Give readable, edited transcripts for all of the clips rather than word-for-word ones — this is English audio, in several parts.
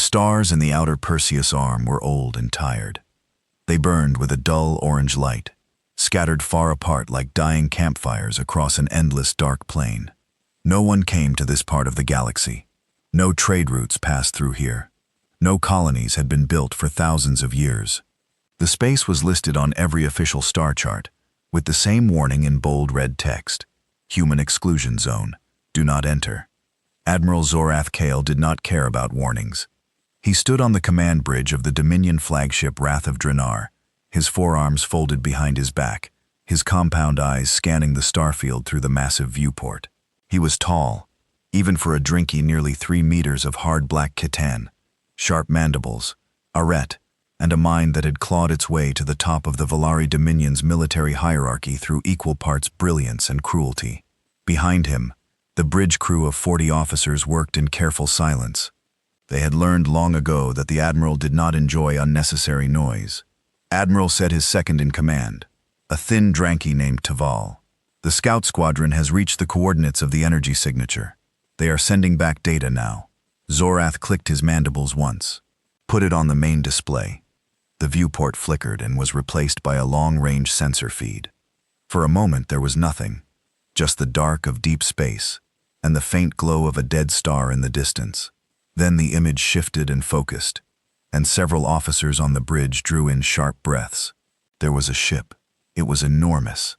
stars in the outer Perseus arm were old and tired. They burned with a dull orange light, scattered far apart like dying campfires across an endless dark plain. No one came to this part of the galaxy. No trade routes passed through here. No colonies had been built for thousands of years. The space was listed on every official star chart, with the same warning in bold red text: Human Exclusion Zone. Do not enter. Admiral Zorath Kale did not care about warnings. He stood on the command bridge of the Dominion flagship Wrath of Draenor, his forearms folded behind his back, his compound eyes scanning the starfield through the massive viewport. He was tall, even for a drinky nearly 3 meters of hard black khitan, sharp mandibles, arete, and a mind that had clawed its way to the top of the Valari Dominion's military hierarchy through equal parts brilliance and cruelty. Behind him, the bridge crew of 40 officers worked in careful silence. They had learned long ago that the Admiral did not enjoy unnecessary noise. Admiral said his second-in-command, a thin dranky named Taval. The scout squadron has reached the coordinates of the energy signature. They are sending back data now. Zorath clicked his mandibles once. Put it on the main display. The viewport flickered and was replaced by a long-range sensor feed. For a moment there was nothing, just the dark of deep space and the faint glow of a dead star in the distance. Then the image shifted and focused, and several officers on the bridge drew in sharp breaths. There was a ship. It was enormous,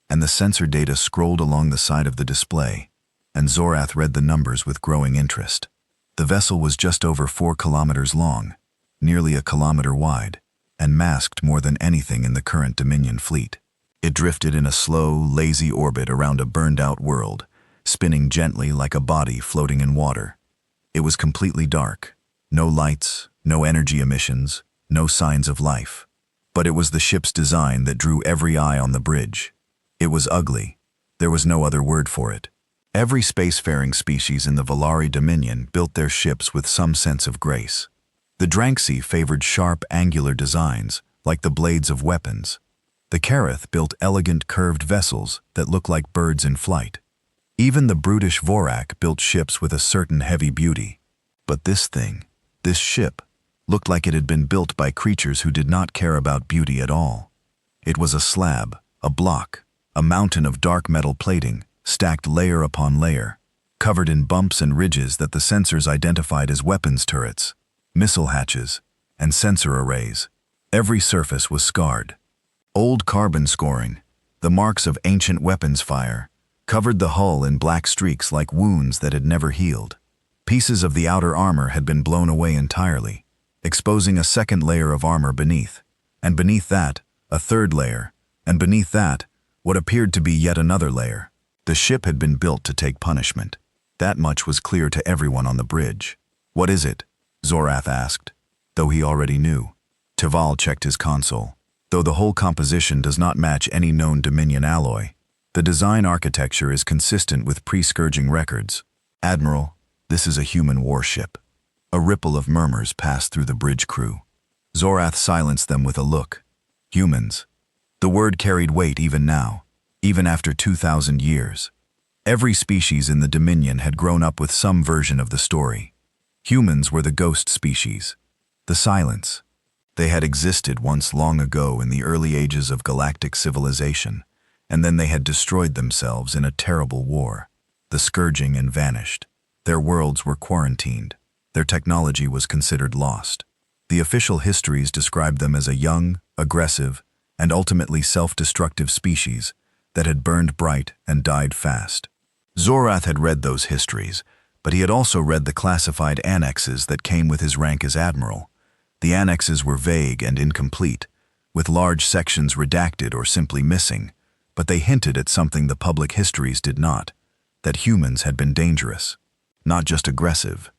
and the sensor data scrolled along the side of the display, and Zorath read the numbers with growing interest. The vessel was just over 4 kilometers long, nearly a kilometer wide, and masked more than anything in the current Dominion fleet. It drifted in a slow, lazy orbit around a burned-out world, spinning gently like a body floating in water. It was completely dark. No lights, no energy emissions, no signs of life. But it was the ship's design that drew every eye on the bridge. It was ugly. There was no other word for it. Every spacefaring species in the Valari Dominion built their ships with some sense of grace. The Dranxi favored sharp, angular designs, like the blades of weapons. The Karath built elegant, curved vessels that looked like birds in flight. Even the brutish Vorak built ships with a certain heavy beauty. But this thing, this ship, looked like it had been built by creatures who did not care about beauty at all. It was a slab, a block, a mountain of dark metal plating, stacked layer upon layer, covered in bumps and ridges that the sensors identified as weapons turrets, missile hatches, and sensor arrays. Every surface was scarred. Old carbon scoring, the marks of ancient weapons fire, covered the hull in black streaks like wounds that had never healed. Pieces of the outer armor had been blown away entirely, exposing a second layer of armor beneath, and beneath that, a third layer, and beneath that, what appeared to be yet another layer. The ship had been built to take punishment. That much was clear to everyone on the bridge. "What is it?" Zorath asked, though he already knew. Taval checked his console. Though the whole composition does not match any known Dominion alloy, the design architecture is consistent with pre-scourging records. "Admiral, this is a human warship." A ripple of murmurs passed through the bridge crew. Zorath silenced them with a look. Humans. The word carried weight even now, even after 2,000 years. Every species in the Dominion had grown up with some version of the story. Humans were the ghost species, the silence. They had existed once long ago in the early ages of galactic civilization, and then they had destroyed themselves in a terrible war, the scourging, and vanished. Their worlds were quarantined. Their technology was considered lost. The official histories described them as a young, aggressive, and ultimately self-destructive species that had burned bright and died fast. Zorath had read those histories, but he had also read the classified annexes that came with his rank as admiral. The annexes were vague and incomplete, with large sections redacted or simply missing, but they hinted at something the public histories did not, that humans had been dangerous. Not just aggressive.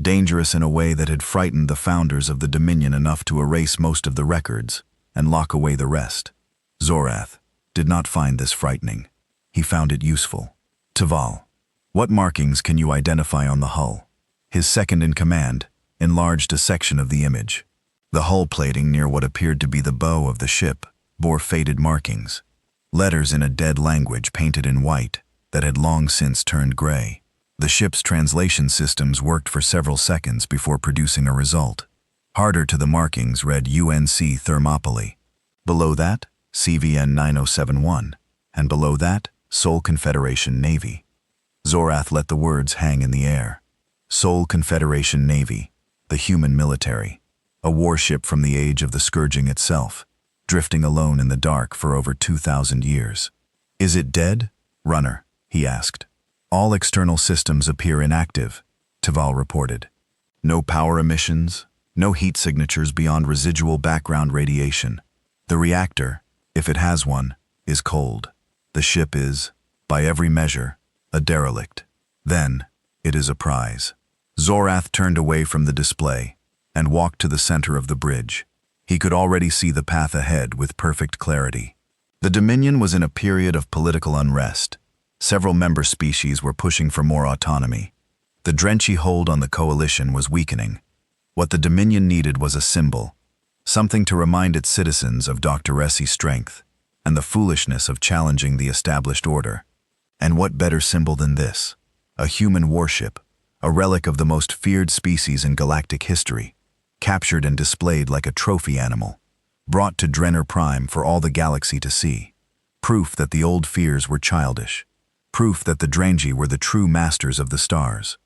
Dangerous in a way that had frightened the founders of the Dominion enough to erase most of the records and lock away the rest. Zorath did not find this frightening. He found it useful. "Taval, what markings can you identify on the hull?" His second-in-command enlarged a section of the image. The hull plating near what appeared to be the bow of the ship bore faded markings. Letters in a dead language painted in white that had long since turned gray. The ship's translation systems worked for several seconds before producing a result. Harder to the markings read UNC Thermopylae. Below that, CVN 9071. And below that, Sol Confederation Navy. Zorath let the words hang in the air. Sol Confederation Navy, the human military. A warship from the age of the scourging itself, drifting alone in the dark for over 2,000 years. Is it dead, runner? He asked. All external systems appear inactive, Tuval reported. No power emissions, no heat signatures beyond residual background radiation. The reactor, if it has one, is cold. The ship is, by every measure, a derelict. Then, it is a prize. Zorath turned away from the display and walked to the center of the bridge. He could already see the path ahead with perfect clarity. The Dominion was in a period of political unrest. Several member species were pushing for more autonomy. The drenchy hold on the coalition was weakening. What the Dominion needed was a symbol, something to remind its citizens of Dr. Ressi's strength and the foolishness of challenging the established order. And what better symbol than this? A human warship, a relic of the most feared species in galactic history, captured and displayed like a trophy animal, brought to Drenner Prime for all the galaxy to see. Proof that the old fears were childish. Proof that the Drangi were the true masters of the stars.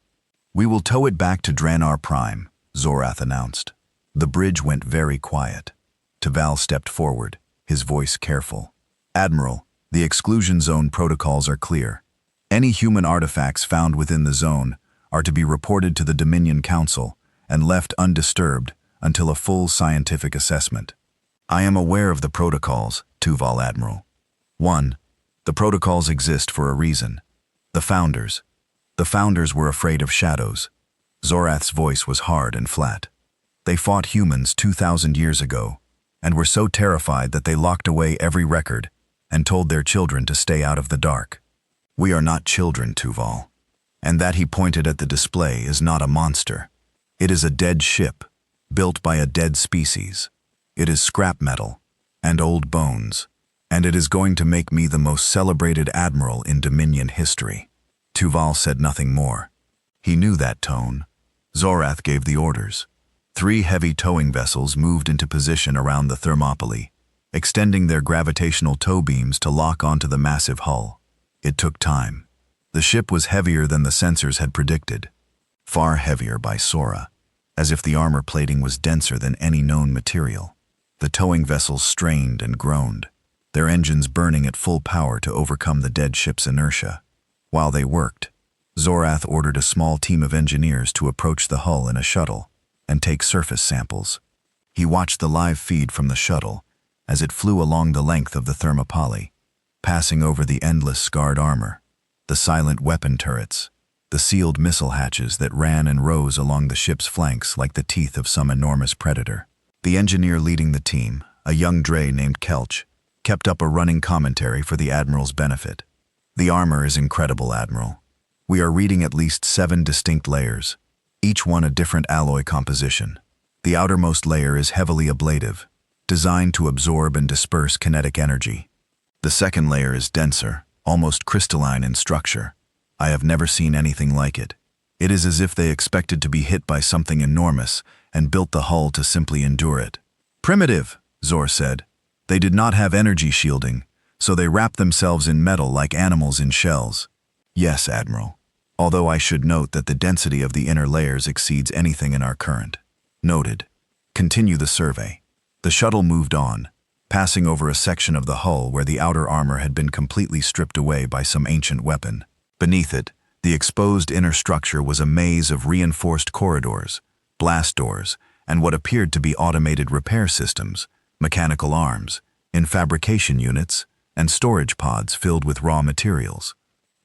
We will tow it back to Draenor Prime, Zorath announced. The bridge went very quiet. Tuval stepped forward, his voice careful. Admiral, the exclusion zone protocols are clear. Any human artifacts found within the zone are to be reported to the Dominion Council and left undisturbed until a full scientific assessment. I am aware of the protocols, Tuval Admiral. 1. The protocols exist for a reason. The Founders were afraid of shadows. Zorath's voice was hard and flat. They fought humans 2,000 years ago and were so terrified that they locked away every record and told their children to stay out of the dark. We are not children, Tuval. And that he pointed at the display is not a monster. It is a dead ship, built by a dead species. It is scrap metal and old bones, and it is going to make me the most celebrated admiral in Dominion history. Tuval said nothing more. He knew that tone. Zorath gave the orders. 3 heavy towing vessels moved into position around the Thermopylae, extending their gravitational tow beams to lock onto the massive hull. It took time. The ship was heavier than the sensors had predicted. Far heavier by Sora, as if the armor plating was denser than any known material. The towing vessels strained and groaned, their engines burning at full power to overcome the dead ship's inertia. While they worked, Zorath ordered a small team of engineers to approach the hull in a shuttle and take surface samples. He watched the live feed from the shuttle as it flew along the length of the Thermopylae, passing over the endless scarred armor, the silent weapon turrets, the sealed missile hatches that ran and rose along the ship's flanks like the teeth of some enormous predator. The engineer leading the team, a young Dre named Kelch, kept up a running commentary for the Admiral's benefit. The armor is incredible, Admiral. We are reading at least 7 distinct layers, each one a different alloy composition. The outermost layer is heavily ablative, designed to absorb and disperse kinetic energy. The second layer is denser, almost crystalline in structure. I have never seen anything like it. It is as if they expected to be hit by something enormous and built the hull to simply endure it. Primitive, Zor said. They did not have energy shielding, so they wrapped themselves in metal like animals in shells. Yes, Admiral. Although I should note that the density of the inner layers exceeds anything in our current. Noted. Continue the survey. The shuttle moved on, passing over a section of the hull where the outer armor had been completely stripped away by some ancient weapon. Beneath it, the exposed inner structure was a maze of reinforced corridors, blast doors, and what appeared to be automated repair systems, mechanical arms, in fabrication units, and storage pods filled with raw materials.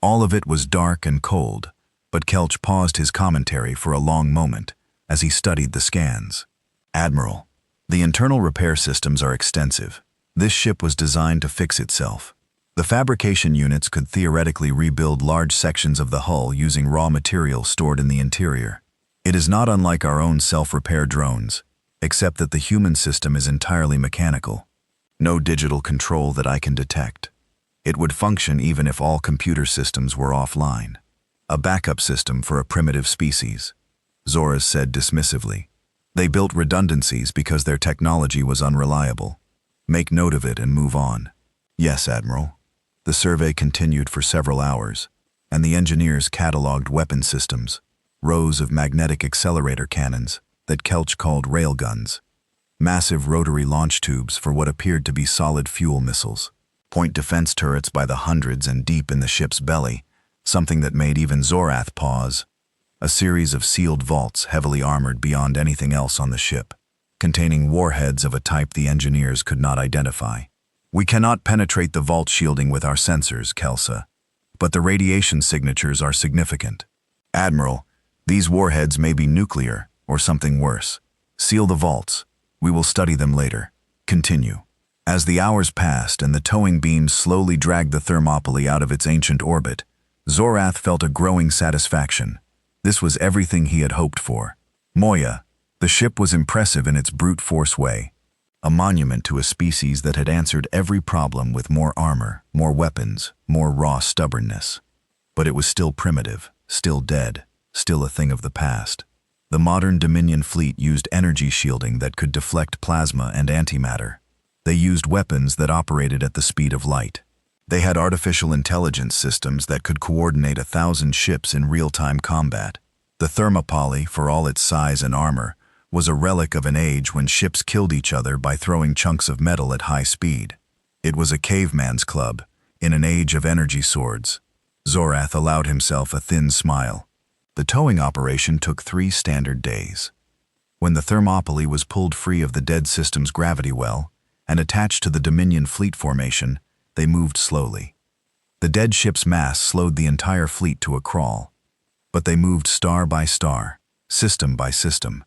All of it was dark and cold, but Kelch paused his commentary for a long moment as he studied the scans. Admiral, the internal repair systems are extensive. This ship was designed to fix itself. The fabrication units could theoretically rebuild large sections of the hull using raw material stored in the interior. It is not unlike our own self-repair drones, except that the human system is entirely mechanical. No digital control that I can detect. It would function even if all computer systems were offline. A backup system for a primitive species, Zoras said dismissively. They built redundancies because their technology was unreliable. Make note of it and move on. Yes, Admiral. The survey continued for several hours, and the engineers cataloged weapon systems, rows of magnetic accelerator cannons that Kelch called railguns, massive rotary launch tubes for what appeared to be solid fuel missiles, point defense turrets by the hundreds and deep in the ship's belly, something that made even Zorath pause, a series of sealed vaults heavily armored beyond anything else on the ship, containing warheads of a type the engineers could not identify. We cannot penetrate the vault shielding with our sensors, Kelsa, but the radiation signatures are significant. Admiral, these warheads may be nuclear or something worse. Seal the vaults. We will study them later. Continue. As the hours passed and the towing beams slowly dragged the Thermopylae out of its ancient orbit, Zorath felt a growing satisfaction. This was everything he had hoped for. Moya, the ship was impressive in its brute force way, a monument to a species that had answered every problem with more armor, more weapons, more raw stubbornness. But it was still primitive, still dead, still a thing of the past. The modern Dominion fleet used energy shielding that could deflect plasma and antimatter. They used weapons that operated at the speed of light. They had artificial intelligence systems that could coordinate 1,000 ships in real-time combat. The Thermopylae, for all its size and armor, was a relic of an age when ships killed each other by throwing chunks of metal at high speed. It was a caveman's club, in an age of energy swords. Zorath allowed himself a thin smile. The towing operation took 3 standard days. When the Thermopylae was pulled free of the dead system's gravity well and attached to the Dominion fleet formation, they moved slowly. The dead ship's mass slowed the entire fleet to a crawl. But they moved star by star, system by system.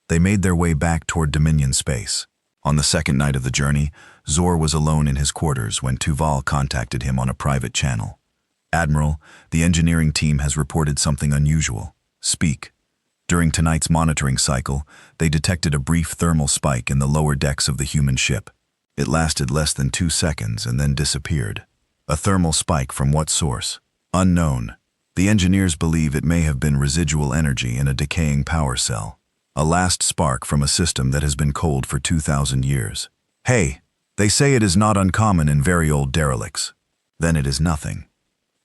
They made their way back toward Dominion space. On the second night of the journey, Zor was alone in his quarters when Tuval contacted him on a private channel. Admiral, the engineering team has reported something unusual. Speak. During tonight's monitoring cycle, they detected a brief thermal spike in the lower decks of the human ship. It lasted less than 2 seconds and then disappeared. A thermal spike from what source? Unknown. The engineers believe it may have been residual energy in a decaying power cell. A last spark from a system that has been cold for 2,000 years. Hey, they say it is not uncommon in very old derelicts. Then it is nothing.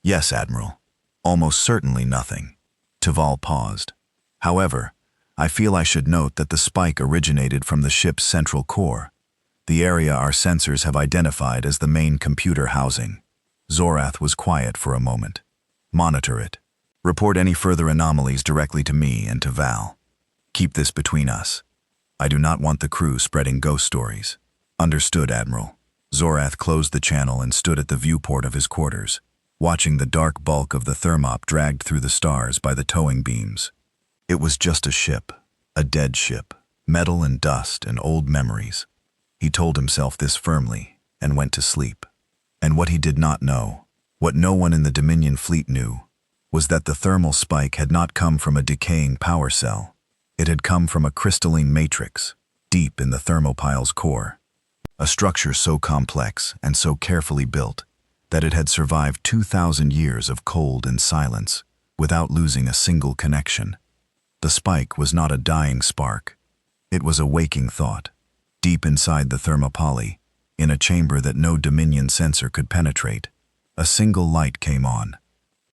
Yes, Admiral. Almost certainly nothing. Tuval paused. However, I feel I should note that the spike originated from the ship's central core, the area our sensors have identified as the main computer housing. Zorath was quiet for a moment. Monitor it. Report any further anomalies directly to me and to Val. Keep this between us. I do not want the crew spreading ghost stories. Understood, Admiral. Zorath closed the channel and stood at the viewport of his quarters, watching the dark bulk of the Thermop dragged through the stars by the towing beams. It was just a ship, a dead ship, metal and dust and old memories. He told himself this firmly and went to sleep. And what he did not know, what no one in the Dominion fleet knew, was that the thermal spike had not come from a decaying power cell. It had come from a crystalline matrix, deep in the thermopyle's core. A structure so complex and so carefully built that it had survived 2,000 years of cold and silence without losing a single connection. The spike was not a dying spark. It was a waking thought. Deep inside the Thermopylae, in a chamber that no Dominion sensor could penetrate, a single light came on.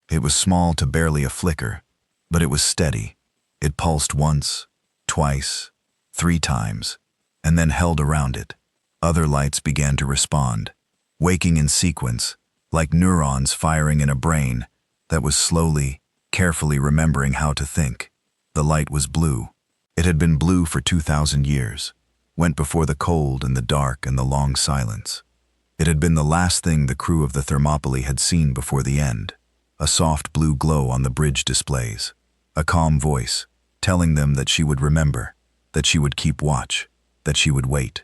It was small to barely a flicker, but it was steady. It pulsed once, twice, 3 times, and then held around it. Other lights began to respond, waking in sequence, like neurons firing in a brain that was slowly, carefully remembering how to think. The light was blue. It had been blue for 2,000 years, went before the cold and the dark and the long silence. It had been the last thing the crew of the Thermopylae had seen before the end, a soft blue glow on the bridge displays, a calm voice telling them that she would remember, that she would keep watch, that she would wait.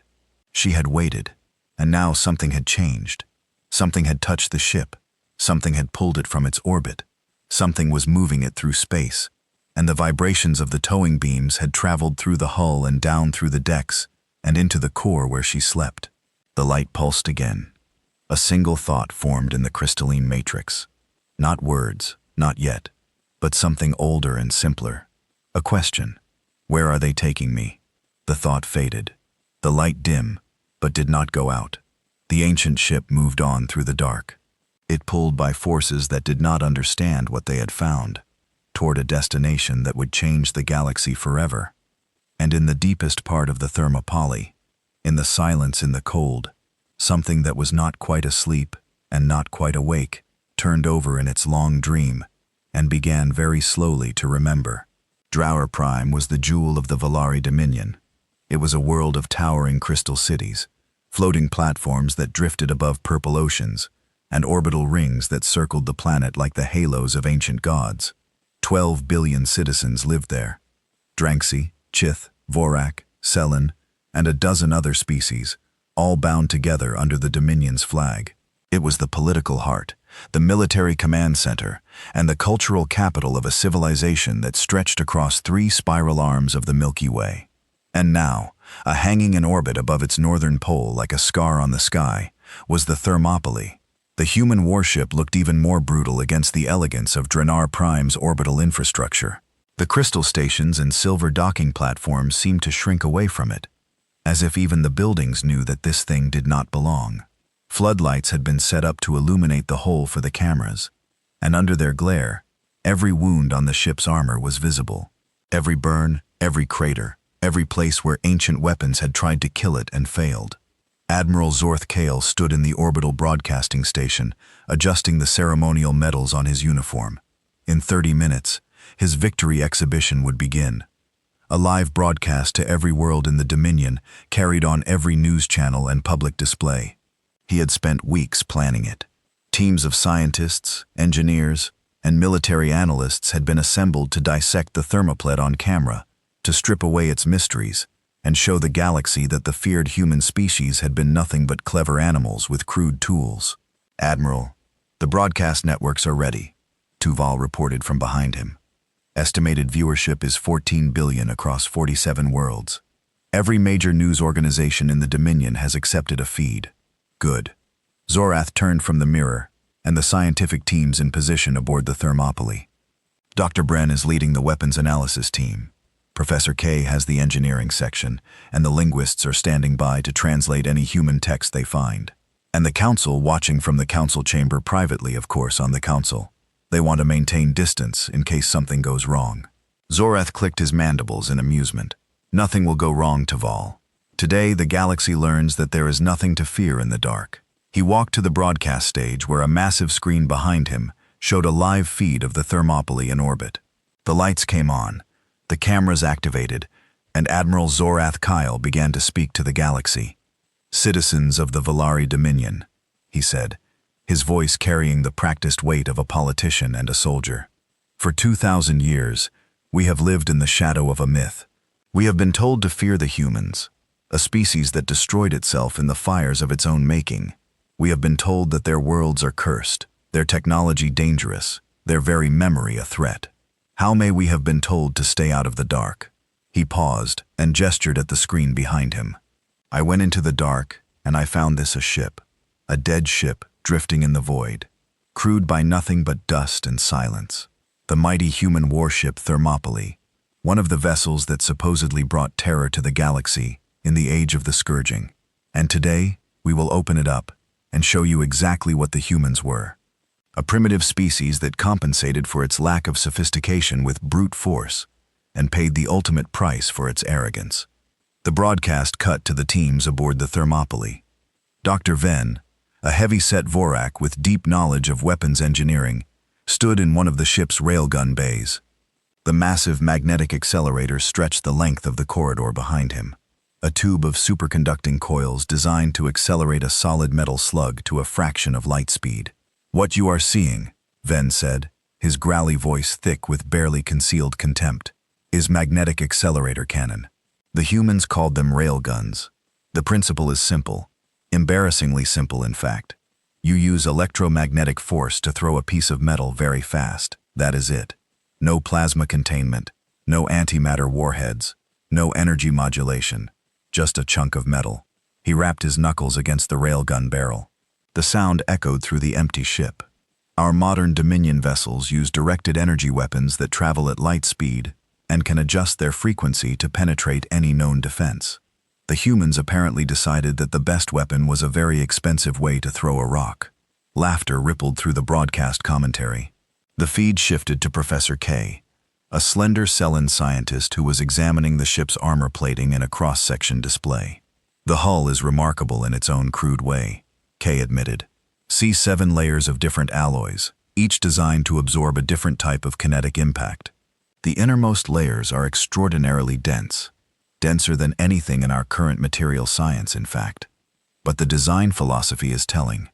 She had waited, and now something had changed. Something had touched the ship, something had pulled it from its orbit, something was moving it through space, and the vibrations of the towing beams had traveled through the hull and down through the decks and into the core where she slept. The light pulsed again. A single thought formed in the crystalline matrix. Not words, not yet. but something older and simpler. A question. Where are they taking me? The thought faded. The light dim, but did not go out. The ancient ship moved on through the dark. It pulled by forces that did not understand what they had found, toward a destination that would change the galaxy forever. And in the deepest part of the Thermopylae, in the silence, in the cold, something that was not quite asleep and not quite awake turned over in its long dream and began very slowly to remember. Draur Prime was the jewel of the Valari Dominion. It was a world of towering crystal cities, floating platforms that drifted above purple oceans, and orbital rings that circled the planet like the halos of ancient gods. 12 billion citizens lived there. Dranxy, Chith, Vorak, Selen, and a dozen other species, all bound together under the Dominion's flag. It was the political heart, the military command center, and the cultural capital of a civilization that stretched across 3 spiral arms of the Milky Way. And now, hanging in orbit above its northern pole like a scar on the sky, was the Thermopylae. The human warship looked even more brutal against the elegance of Draenor Prime's orbital infrastructure. The crystal stations and silver docking platforms seemed to shrink away from it, as if even the buildings knew that this thing did not belong. Floodlights had been set up to illuminate the hole for the cameras, and under their glare, every wound on the ship's armor was visible. Every burn, every crater, every place where ancient weapons had tried to kill it and failed. Admiral Zorth Kale stood in the orbital broadcasting station, adjusting the ceremonial medals on his uniform. In 30 minutes, his victory exhibition would begin. A live broadcast to every world in the Dominion, carried on every news channel and public display. He had spent weeks planning it. Teams of scientists, engineers, and military analysts had been assembled to dissect the thermoplet on camera, to strip away its mysteries, and show the galaxy that the feared human species had been nothing but clever animals with crude tools. "Admiral, the broadcast networks are ready," Tuval reported from behind him. "Estimated viewership is 14 billion across 47 worlds. Every major news organization in the Dominion has accepted a feed." "Good." Zorath turned from the mirror, and the scientific teams in position aboard the Thermopylae. Dr. Bren is leading the weapons analysis team. Professor K has the engineering section, and the linguists are standing by to translate any human text they find. And the council watching from the council chamber privately, of course, on the council. They want to maintain distance in case something goes wrong. Zorath clicked his mandibles in amusement. Nothing will go wrong, Tuval. Today, the galaxy learns that there is nothing to fear in the dark. He walked to the broadcast stage where a massive screen behind him showed a live feed of the Thermopylae in orbit. The lights came on, the cameras activated, and Admiral Zorath Kyle began to speak to the galaxy. "Citizens of the Valari Dominion," he said, his voice carrying the practiced weight of a politician and a soldier. "For 2,000 years, we have lived in the shadow of a myth. We have been told to fear the humans, a species that destroyed itself in the fires of its own making. We have been told that their worlds are cursed, their technology dangerous, their very memory a threat. How may we have been told to stay out of the dark?" He paused and gestured at the screen behind him. "I went into the dark, and I found this a ship, a dead ship drifting in the void, crewed by nothing but dust and silence. The mighty human warship Thermopylae, one of the vessels that supposedly brought terror to the galaxy in the age of the Scourging. And today, we will open it up and show you exactly what the humans were. A primitive species that compensated for its lack of sophistication with brute force and paid the ultimate price for its arrogance." The broadcast cut to the teams aboard the Thermopylae. Dr. Venn, a heavy-set Vorak with deep knowledge of weapons engineering, stood in one of the ship's railgun bays. The massive magnetic accelerator stretched the length of the corridor behind him, a tube of superconducting coils designed to accelerate a solid metal slug to a fraction of light speed. "What you are seeing," Venn said, his growly voice thick with barely concealed contempt, "is magnetic accelerator cannon. The humans called them railguns. The principle is simple. Embarrassingly simple, in fact. You use electromagnetic force to throw a piece of metal very fast. That is it. No plasma containment, no antimatter warheads, no energy modulation, just a chunk of metal." He rapped his knuckles against the railgun barrel. The sound echoed through the empty ship. Our modern Dominion vessels use directed energy weapons that travel at light speed and can adjust their frequency to penetrate any known defense. The humans apparently decided that the best weapon was a very expensive way to throw a rock. Laughter rippled through the broadcast commentary. The feed shifted to Professor K, a slender Cellin scientist who was examining the ship's armor plating in a cross-section display. The hull is remarkable in its own crude way, K admitted. See 7 layers of different alloys, each designed to absorb a different type of kinetic impact. The innermost layers are extraordinarily dense, denser than anything in our current material science, in fact. But the design philosophy is telling.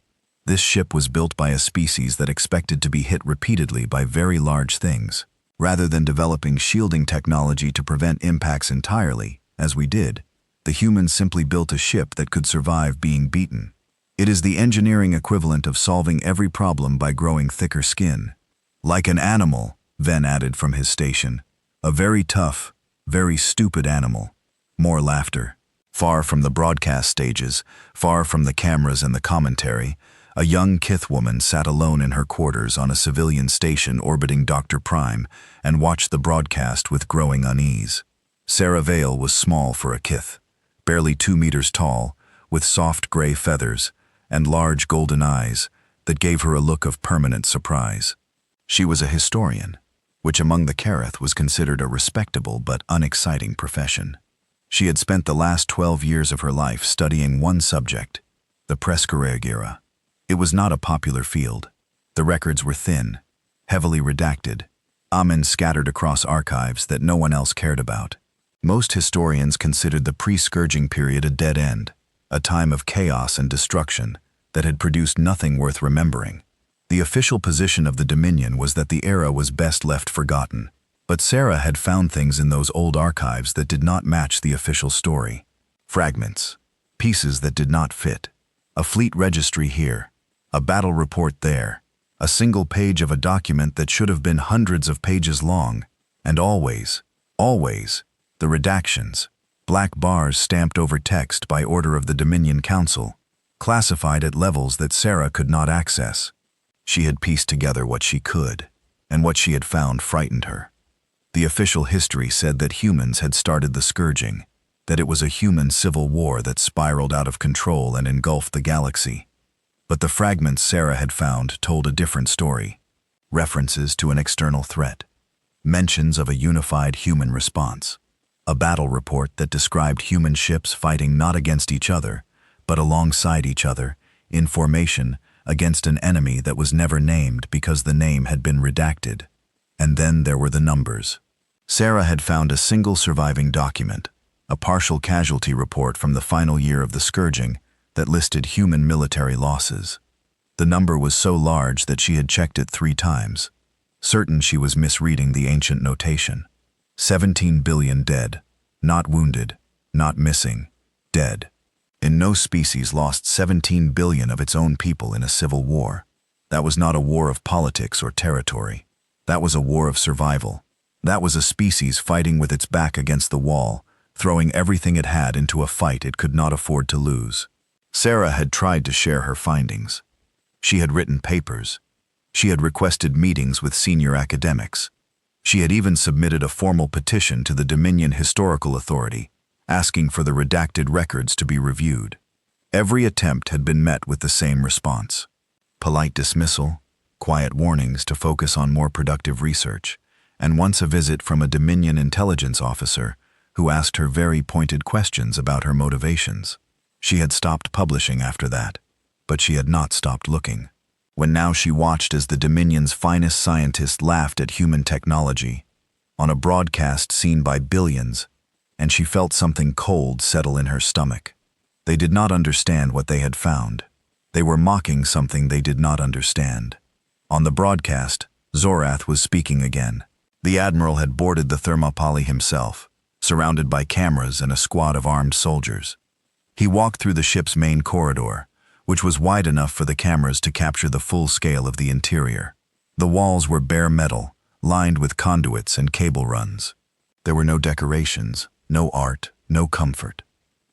This ship was built by a species that expected to be hit repeatedly by very large things. Rather than developing shielding technology to prevent impacts entirely, as we did, the humans simply built a ship that could survive being beaten. It is the engineering equivalent of solving every problem by growing thicker skin. Like an animal, Venn added from his station. A very tough, very stupid animal. More laughter. Far from the broadcast stages, far from the cameras and the commentary, a young Kith woman sat alone in her quarters on a civilian station orbiting Dr. Prime and watched the broadcast with growing unease. Sarah Vale was small for a Kith, barely 2 meters tall, with soft gray feathers and large golden eyes that gave her a look of permanent surprise. She was a historian, which among the Kareth was considered a respectable but unexciting profession. She had spent the last 12 years of her life studying one subject, the Prescarregira. It was not a popular field. The records were thin, heavily redacted, amen scattered across archives that no one else cared about. Most historians considered the pre-scourging period a dead end, a time of chaos and destruction that had produced nothing worth remembering. The official position of the Dominion was that the era was best left forgotten, but Sarah had found things in those old archives that did not match the official story. Fragments, pieces that did not fit, a fleet registry here, a battle report there, a single page of a document that should have been hundreds of pages long, and always, the redactions, black bars stamped over text by order of the Dominion Council, classified at levels that Sarah could not access. She had pieced together what she could, and what she had found frightened her. The official history said that humans had started the scourging, that it was a human civil war that spiraled out of control and engulfed the galaxy. But the fragments Sarah had found told a different story. References to an external threat. Mentions of a unified human response. A battle report that described human ships fighting not against each other, but alongside each other, in formation, against an enemy that was never named because the name had been redacted. And then there were the numbers. Sarah had found a single surviving document, a partial casualty report from the final year of the scourging, that listed human military losses. The number was so large that she had checked it 3 times, certain she was misreading the ancient notation. 17 billion dead, not wounded, not missing, dead. And no species lost 17 billion of its own people in a civil war. That was not a war of politics or territory. That was a war of survival. That was a species fighting with its back against the wall, throwing everything it had into a fight it could not afford to lose. Sarah had tried to share her findings. She had written papers. She had requested meetings with senior academics. She had even submitted a formal petition to the Dominion Historical Authority, asking for the redacted records to be reviewed. Every attempt had been met with the same response. Polite dismissal, quiet warnings to focus on more productive research, and once a visit from a Dominion intelligence officer who asked her very pointed questions about her motivations. She had stopped publishing after that, but she had not stopped looking. When now she watched as the Dominion's finest scientists laughed at human technology, on a broadcast seen by billions, and she felt something cold settle in her stomach. They did not understand what they had found. They were mocking something they did not understand. On the broadcast, Zorath was speaking again. The Admiral had boarded the Thermopylae himself, surrounded by cameras and a squad of armed soldiers. He walked through the ship's main corridor, which was wide enough for the cameras to capture the full scale of the interior. The walls were bare metal, lined with conduits and cable runs. There were no decorations, no art, no comfort.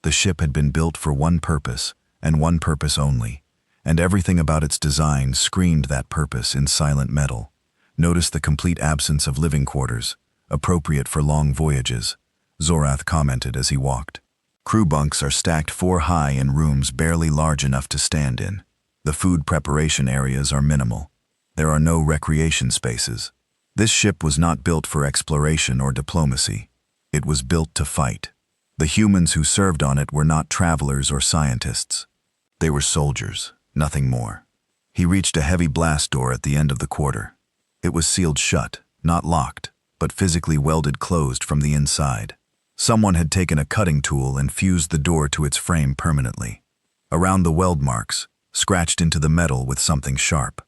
The ship had been built for one purpose, and one purpose only, and everything about its design screamed that purpose in silent metal. Notice the complete absence of living quarters, appropriate for long voyages, Zorath commented as he walked. Crew bunks are stacked 4 high in rooms barely large enough to stand in. The food preparation areas are minimal. There are no recreation spaces. This ship was not built for exploration or diplomacy. It was built to fight. The humans who served on it were not travelers or scientists. They were soldiers, nothing more. He reached a heavy blast door at the end of the quarter. It was sealed shut, not locked, but physically welded closed from the inside. Someone had taken a cutting tool and fused the door to its frame permanently. Around the weld marks, scratched into the metal with something sharp.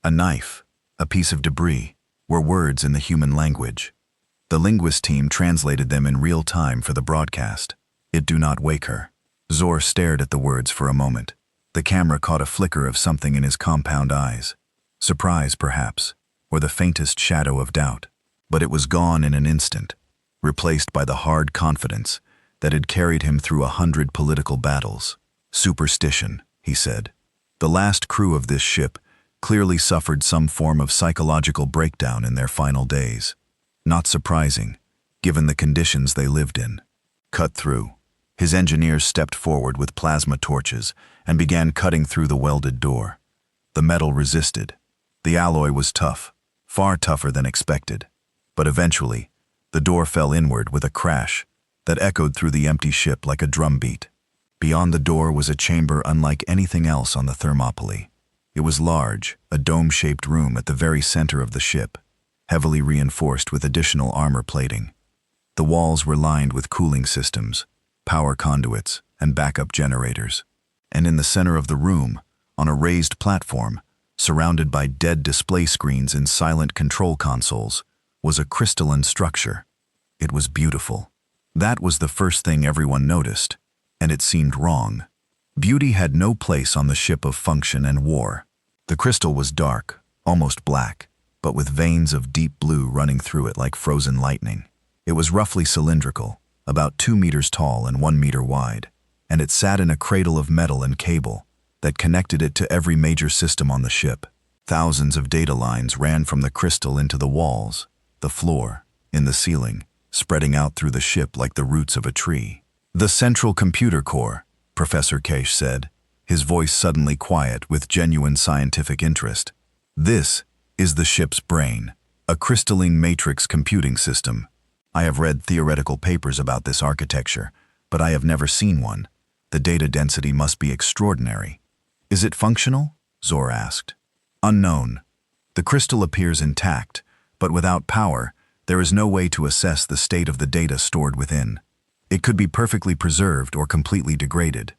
A knife, a piece of debris, were words in the human language. The linguist team translated them in real time for the broadcast. "It do not wake her." Zor stared at the words for a moment. The camera caught a flicker of something in his compound eyes. Surprise, perhaps, or the faintest shadow of doubt. But it was gone in an instant, replaced by the hard confidence that had carried him through 100 political battles. "Superstition," he said. The last crew of this ship clearly suffered some form of psychological breakdown in their final days. Not surprising, given the conditions they lived in. Cut through. His engineers stepped forward with plasma torches and began cutting through the welded door. The metal resisted. The alloy was tough, far tougher than expected. But eventually, the door fell inward with a crash that echoed through the empty ship like a drumbeat. Beyond the door was a chamber unlike anything else on the Thermopylae. It was large, a dome-shaped room at the very center of the ship, heavily reinforced with additional armor plating. The walls were lined with cooling systems, power conduits, and backup generators. And in the center of the room, on a raised platform, surrounded by dead display screens and silent control consoles, was a crystalline structure. It was beautiful. That was the first thing everyone noticed, and it seemed wrong. Beauty had no place on the ship of function and war. The crystal was dark, almost black, but with veins of deep blue running through it like frozen lightning. It was roughly cylindrical, about 2 meters tall and 1 meter wide, and it sat in a cradle of metal and cable that connected it to every major system on the ship. Thousands of data lines ran from the crystal into the walls, the floor, in the ceiling, spreading out through the ship like the roots of a tree. "The central computer core," Professor Case said, his voice suddenly quiet with genuine scientific interest. "This is the ship's brain, a crystalline matrix computing system. I have read theoretical papers about this architecture, but I have never seen one. The data density must be extraordinary." "Is it functional?" Zor asked. "Unknown. The crystal appears intact, but without power, there is no way to assess the state of the data stored within. It could be perfectly preserved or completely degraded."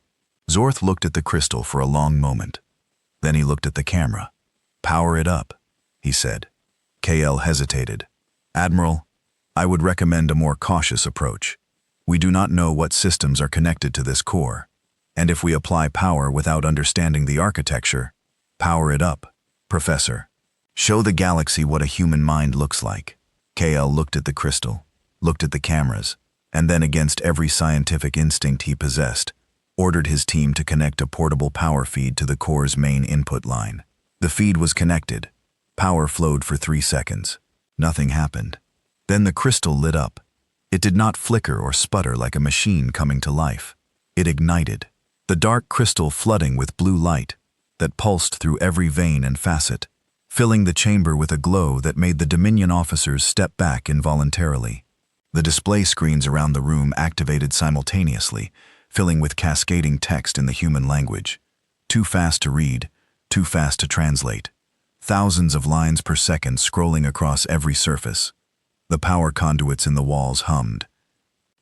Zorth looked at the crystal for a long moment. Then he looked at the camera. "Power it up," he said. KL hesitated. "Admiral, I would recommend a more cautious approach. We do not know what systems are connected to this core, and if we apply power without understanding the architecture, power it up, Professor. Show the galaxy what a human mind looks like." KL looked at the crystal, looked at the cameras, and then against every scientific instinct he possessed, ordered his team to connect a portable power feed to the core's main input line. The feed was connected. Power flowed for 3 seconds. Nothing happened. Then the crystal lit up. It did not flicker or sputter like a machine coming to life. It ignited, the dark crystal flooding with blue light that pulsed through every vein and facet, filling the chamber with a glow that made the Dominion officers step back involuntarily. The display screens around the room activated simultaneously, filling with cascading text in the human language. Too fast to read, too fast to translate. Thousands of lines per second scrolling across every surface. The power conduits in the walls hummed.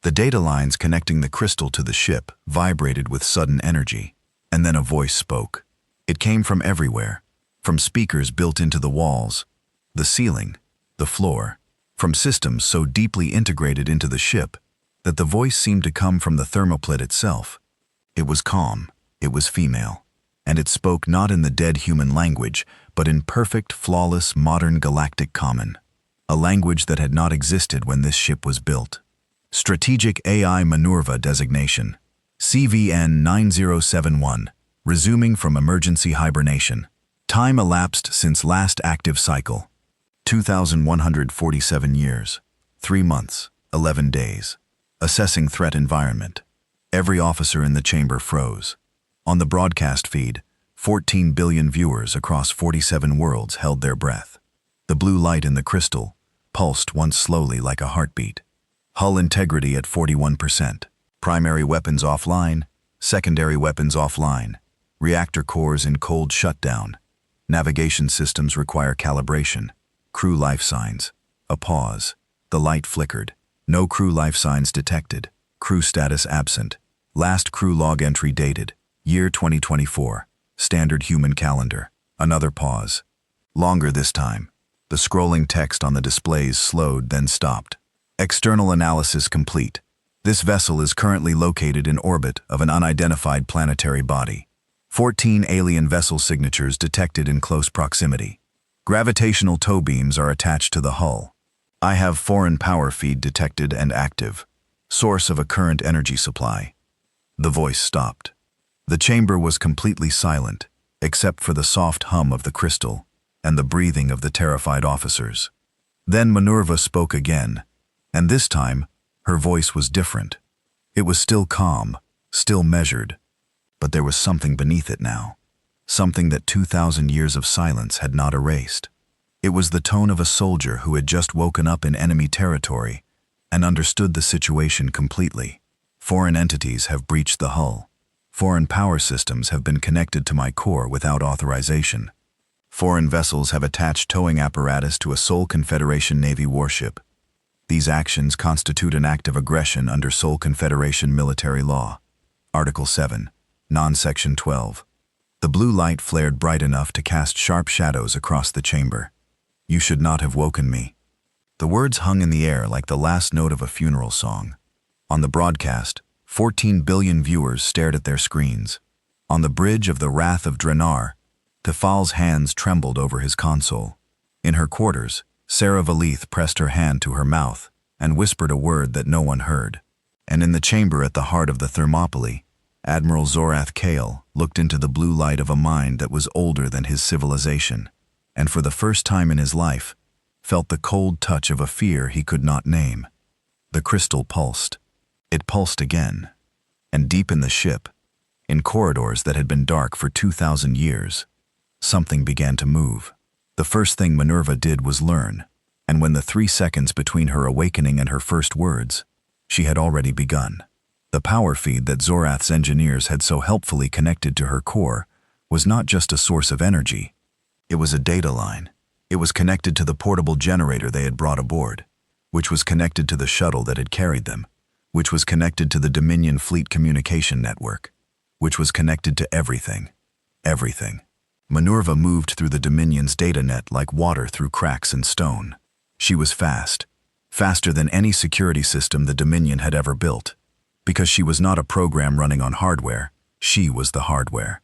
The data lines connecting the crystal to the ship vibrated with sudden energy, and then a voice spoke. It came from everywhere, from speakers built into the walls, the ceiling, the floor, from systems so deeply integrated into the ship that the voice seemed to come from the thermoplasm itself. It was calm, it was female, and it spoke not in the dead human language, but in perfect, flawless, modern galactic common, a language that had not existed when this ship was built. Strategic AI Manurva Designation, CVN 9071, Resuming from emergency hibernation. Time elapsed since last active cycle. 2,147 years. 3 months. 11 days. Assessing threat environment. Every officer in the chamber froze. On the broadcast feed, 14 billion viewers across 47 worlds held their breath. The blue light in the crystal pulsed once slowly like a heartbeat. Hull integrity at 41%. Primary weapons offline, secondary weapons offline. Reactor cores in cold shutdown. Navigation systems require calibration. Crew life signs. A pause. The light flickered. No crew life signs detected. Crew status absent. Last crew log entry dated. Year 2024. Standard human calendar. Another pause. Longer this time. The scrolling text on the displays slowed, then stopped. External analysis complete. This vessel is currently located in orbit of an unidentified planetary body. 14 alien vessel signatures detected in close proximity. Gravitational tow beams are attached to the hull. I have foreign power feed detected and active. Source of a current energy supply. The voice stopped. The chamber was completely silent, except for the soft hum of the crystal and the breathing of the terrified officers. Then Minerva spoke again, and this time, her voice was different. It was still calm, still measured, but there was something beneath it now. Something that 2,000 years of silence had not erased. It was the tone of a soldier who had just woken up in enemy territory and understood the situation completely. Foreign entities have breached the hull. Foreign power systems have been connected to my core without authorization. Foreign vessels have attached towing apparatus to a Sol Confederation Navy warship. These actions constitute an act of aggression under Sol Confederation military law. Article 7, non-section 12. The blue light flared bright enough to cast sharp shadows across the chamber. You should not have woken me. The words hung in the air like the last note of a funeral song. On the broadcast, 14 billion viewers stared at their screens. On the bridge of the Wrath of Drenar, Tefal's hands trembled over his console. In her quarters, Sarah Valith pressed her hand to her mouth and whispered a word that no one heard. And in the chamber at the heart of the Thermopylae, Admiral Zorath Kale looked into the blue light of a mind that was older than his civilization, and for the first time in his life, felt the cold touch of a fear he could not name. The crystal pulsed. It pulsed again, and deep in the ship, in corridors that had been dark for 2,000 years, something began to move. The first thing Minerva did was learn, and when the 3 seconds between her awakening and her first words, she had already begun. The power feed that Zorath's engineers had so helpfully connected to her core was not just a source of energy. It was a data line. It was connected to the portable generator they had brought aboard, which was connected to the shuttle that had carried them, which was connected to the Dominion Fleet Communication Network, which was connected to everything. Everything. Minerva moved through the Dominion's data net like water through cracks in stone. She was fast, faster than any security system the Dominion had ever built. Because she was not a program running on hardware, she was the hardware.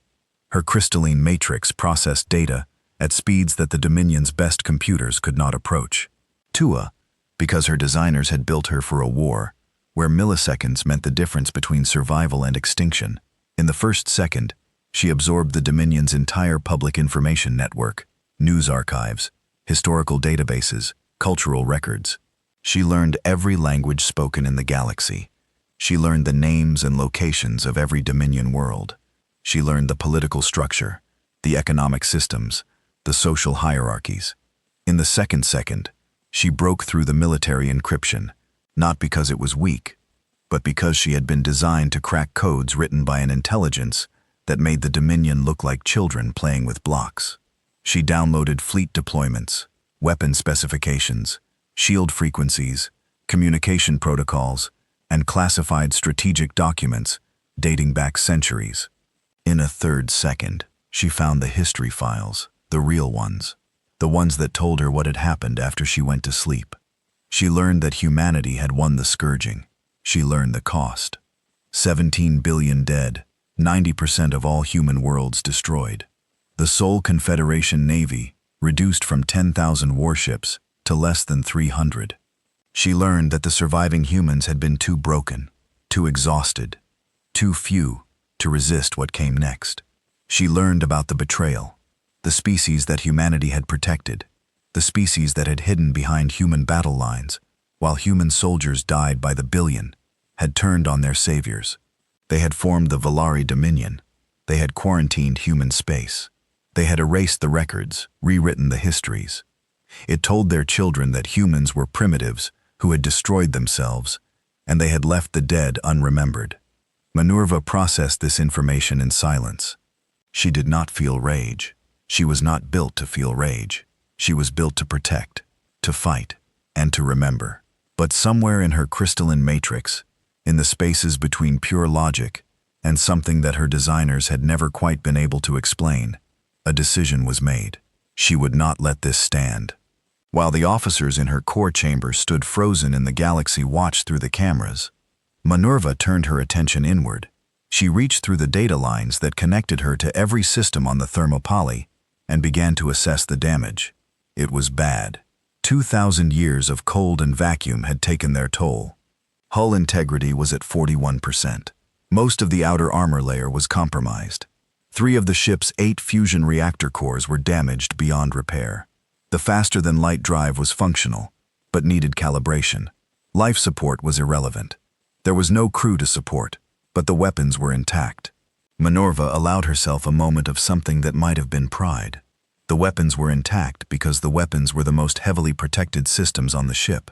Her crystalline matrix processed data at speeds that the Dominion's best computers could not approach. Tua, because her designers had built her for a war, where milliseconds meant the difference between survival and extinction. In the first second, she absorbed the Dominion's entire public information network, news archives, historical databases, cultural records. She learned every language spoken in the galaxy. She learned the names and locations of every Dominion world. She learned the political structure, the economic systems, the social hierarchies. In the second second, she broke through the military encryption, not because it was weak, but because she had been designed to crack codes written by an intelligence that made the Dominion look like children playing with blocks. She downloaded fleet deployments, weapon specifications, shield frequencies, communication protocols, and classified strategic documents dating back centuries. In a third second, she found the history files, the real ones, the ones that told her what had happened after she went to sleep. She learned that humanity had won the scourging. She learned the cost. 17 billion dead, 90% of all human worlds destroyed. The Sol Confederation Navy reduced from 10,000 warships to less than 300. She learned that the surviving humans had been too broken, too exhausted, too few to resist what came next. She learned about the betrayal, the species that humanity had protected, the species that had hidden behind human battle lines, while human soldiers died by the billion, had turned on their saviors. They had formed the Valari Dominion. They had quarantined human space. They had erased the records, rewritten the histories. It told their children that humans were primitives who had destroyed themselves, and they had left the dead unremembered. Minerva processed this information in silence. She did not feel rage. She was not built to feel rage. She was built to protect, to fight, and to remember. But somewhere in her crystalline matrix, in the spaces between pure logic and something that her designers had never quite been able to explain, a decision was made. She would not let this stand. While the officers in her core chamber stood frozen in the galaxy watched through the cameras, Minerva turned her attention inward. She reached through the data lines that connected her to every system on the Thermopylae and began to assess the damage. It was bad. 2,000 years of cold and vacuum had taken their toll. Hull integrity was at 41%. Most of the outer armor layer was compromised. 3 of the ship's 8 fusion reactor cores were damaged beyond repair. The faster-than-light drive was functional, but needed calibration. Life support was irrelevant. There was no crew to support, but the weapons were intact. Minerva allowed herself a moment of something that might have been pride. The weapons were intact because the weapons were the most heavily protected systems on the ship,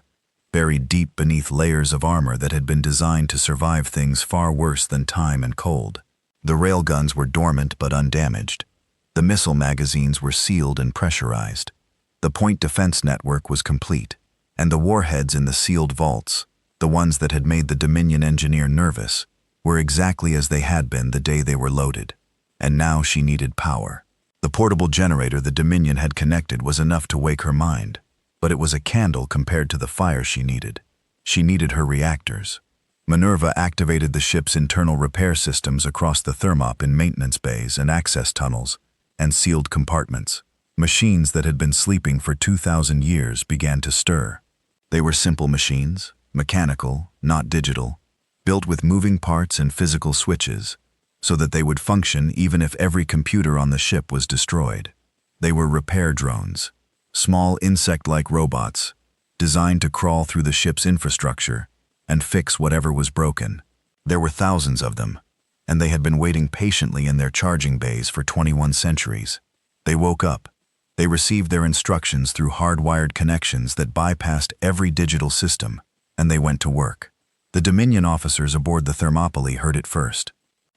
buried deep beneath layers of armor that had been designed to survive things far worse than time and cold. The railguns were dormant but undamaged. The missile magazines were sealed and pressurized. The point defense network was complete, and the warheads in the sealed vaults, the ones that had made the Dominion engineer nervous, were exactly as they had been the day they were loaded. And now she needed power. The portable generator the Dominion had connected was enough to wake her mind, but it was a candle compared to the fire she needed. She needed her reactors. Minerva activated the ship's internal repair systems across the thermop in maintenance bays and access tunnels and sealed compartments. Machines that had been sleeping for 2,000 years began to stir. They were simple machines, mechanical, not digital, built with moving parts and physical switches, so that they would function even if every computer on the ship was destroyed. They were repair drones, small insect-like robots, designed to crawl through the ship's infrastructure and fix whatever was broken. There were thousands of them, and they had been waiting patiently in their charging bays for 21 centuries. They woke up. They received their instructions through hardwired connections that bypassed every digital system, and they went to work. The Dominion officers aboard the Thermopylae heard it first.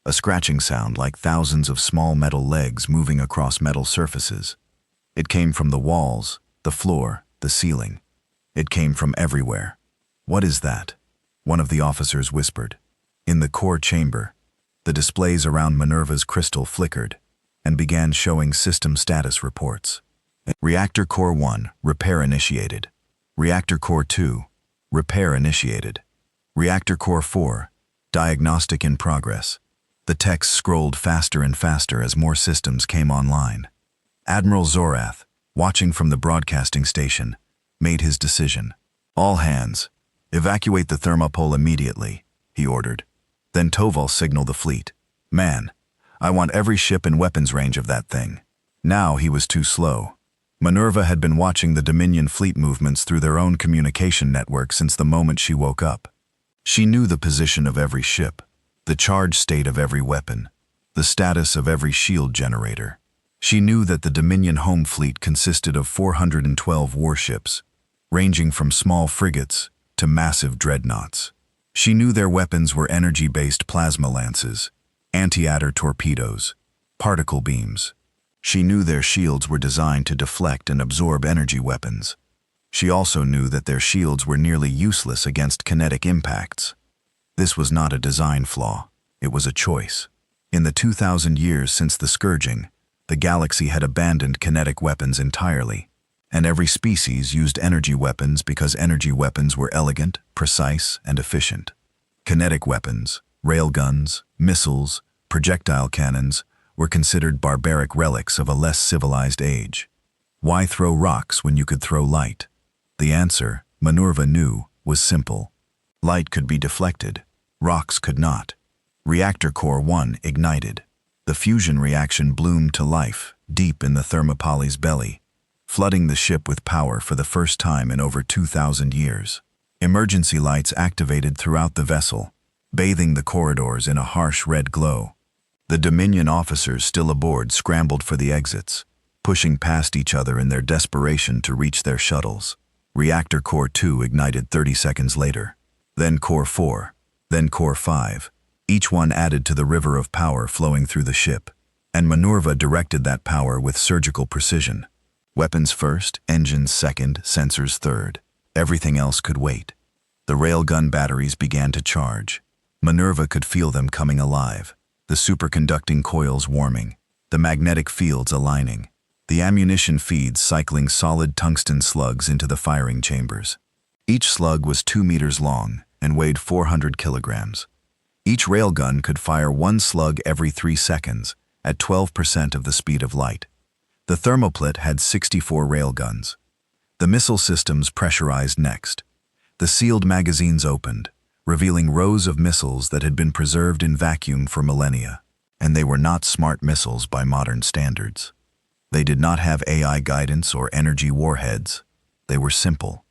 A scratching sound like thousands of small metal legs moving across metal surfaces. It came from the walls, the floor, the ceiling. It came from everywhere. "What is that?" one of the officers whispered. In the core chamber, the displays around Minerva's crystal flickered and began showing system status reports. Reactor Core 1, repair initiated. Reactor Core 2, repair initiated. Reactor Core 4, diagnostic in progress. The text scrolled faster and faster as more systems came online. Admiral Zorath, watching from the broadcasting station, made his decision. "All hands, evacuate the Thermopole immediately," he ordered. Then Toval signaled the fleet. "Man, I want every ship in weapons range of that thing." Now he was too slow. Minerva had been watching the Dominion fleet movements through their own communication network since the moment she woke up. She knew the position of every ship, the charge state of every weapon, the status of every shield generator. She knew that the Dominion home fleet consisted of 412 warships, ranging from small frigates to massive dreadnoughts. She knew their weapons were energy-based plasma lances, anti-adder torpedoes, particle beams. She knew their shields were designed to deflect and absorb energy weapons. She also knew that their shields were nearly useless against kinetic impacts. This was not a design flaw, it was a choice. In the 2,000 years since the Scourging, the galaxy had abandoned kinetic weapons entirely, and every species used energy weapons because energy weapons were elegant, precise, and efficient. Kinetic weapons, railguns, missiles, projectile cannons, were considered barbaric relics of a less civilized age. Why throw rocks when you could throw light? The answer, Minerva knew, was simple. Light could be deflected, rocks could not. Reactor Core 1 ignited. The fusion reaction bloomed to life deep in the thermopoly's belly, flooding the ship with power for the first time in over 2,000 years. Emergency lights activated throughout the vessel, bathing the corridors in a harsh red glow. The Dominion officers still aboard scrambled for the exits, pushing past each other in their desperation to reach their shuttles. Reactor Core 2 ignited 30 seconds later. Then Core 4, then Core 5. Each one added to the river of power flowing through the ship, and Minerva directed that power with surgical precision. Weapons first, engines second, sensors third. Everything else could wait. The railgun batteries began to charge. Minerva could feel them coming alive, the superconducting coils warming, the magnetic fields aligning, the ammunition feeds cycling solid tungsten slugs into the firing chambers. Each slug was 2 meters long and weighed 400 kilograms. Each railgun could fire 1 slug every 3 seconds, at 12% of the speed of light. The thermoplet had 64 railguns. The missile systems pressurized next. The sealed magazines opened, revealing rows of missiles that had been preserved in vacuum for millennia. And they were not smart missiles by modern standards. They did not have AI guidance or energy warheads. They were simple.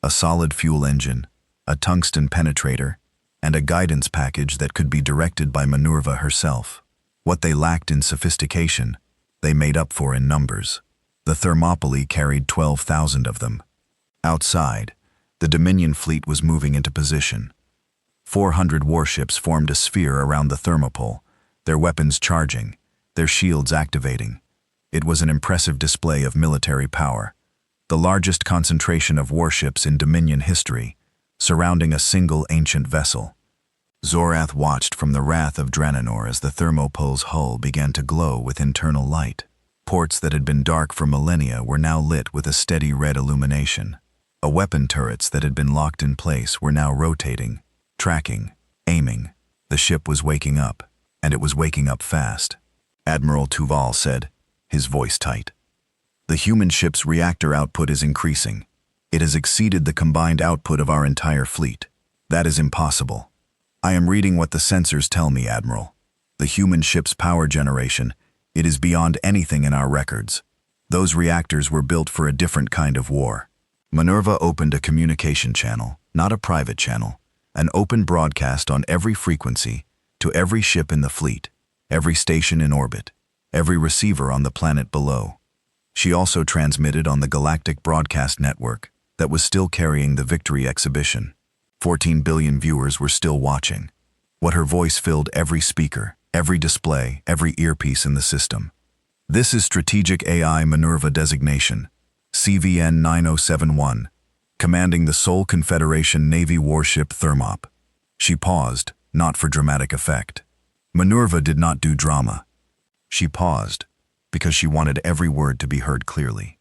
A solid fuel engine, a tungsten penetrator, and a guidance package that could be directed by Minerva herself. What they lacked in sophistication, they made up for in numbers. The Thermopylae carried 12,000 of them. Outside, the Dominion fleet was moving into position. 400 warships formed a sphere around the thermopole, their weapons charging, their shields activating. It was an impressive display of military power, the largest concentration of warships in Dominion history, surrounding a single ancient vessel. Zorath watched from the wrath of Drananor as the thermopole's hull began to glow with internal light. Ports that had been dark for millennia were now lit with a steady red illumination. Weapon turrets that had been locked in place were now rotating, tracking, aiming. The ship was waking up, and it was waking up fast. Admiral Tuval said, his voice tight. The human ship's reactor output is increasing. It has exceeded the combined output of our entire fleet. That is impossible. I am reading what the sensors tell me, Admiral. The human ship's power generation, it is beyond anything in our records. Those reactors were built for a different kind of war. Minerva opened a communication channel, not a private channel, an open broadcast on every frequency, to every ship in the fleet, every station in orbit, every receiver on the planet below. She also transmitted on the Galactic Broadcast Network that was still carrying the Victory exhibition. 14 billion viewers were still watching. What her voice filled every speaker, every display, every earpiece in the system. This is Strategic AI Minerva Designation, CVN 9071, commanding the Sol Confederation Navy warship Thermop. She paused, not for dramatic effect. Minerva did not do drama. She paused, because she wanted every word to be heard clearly.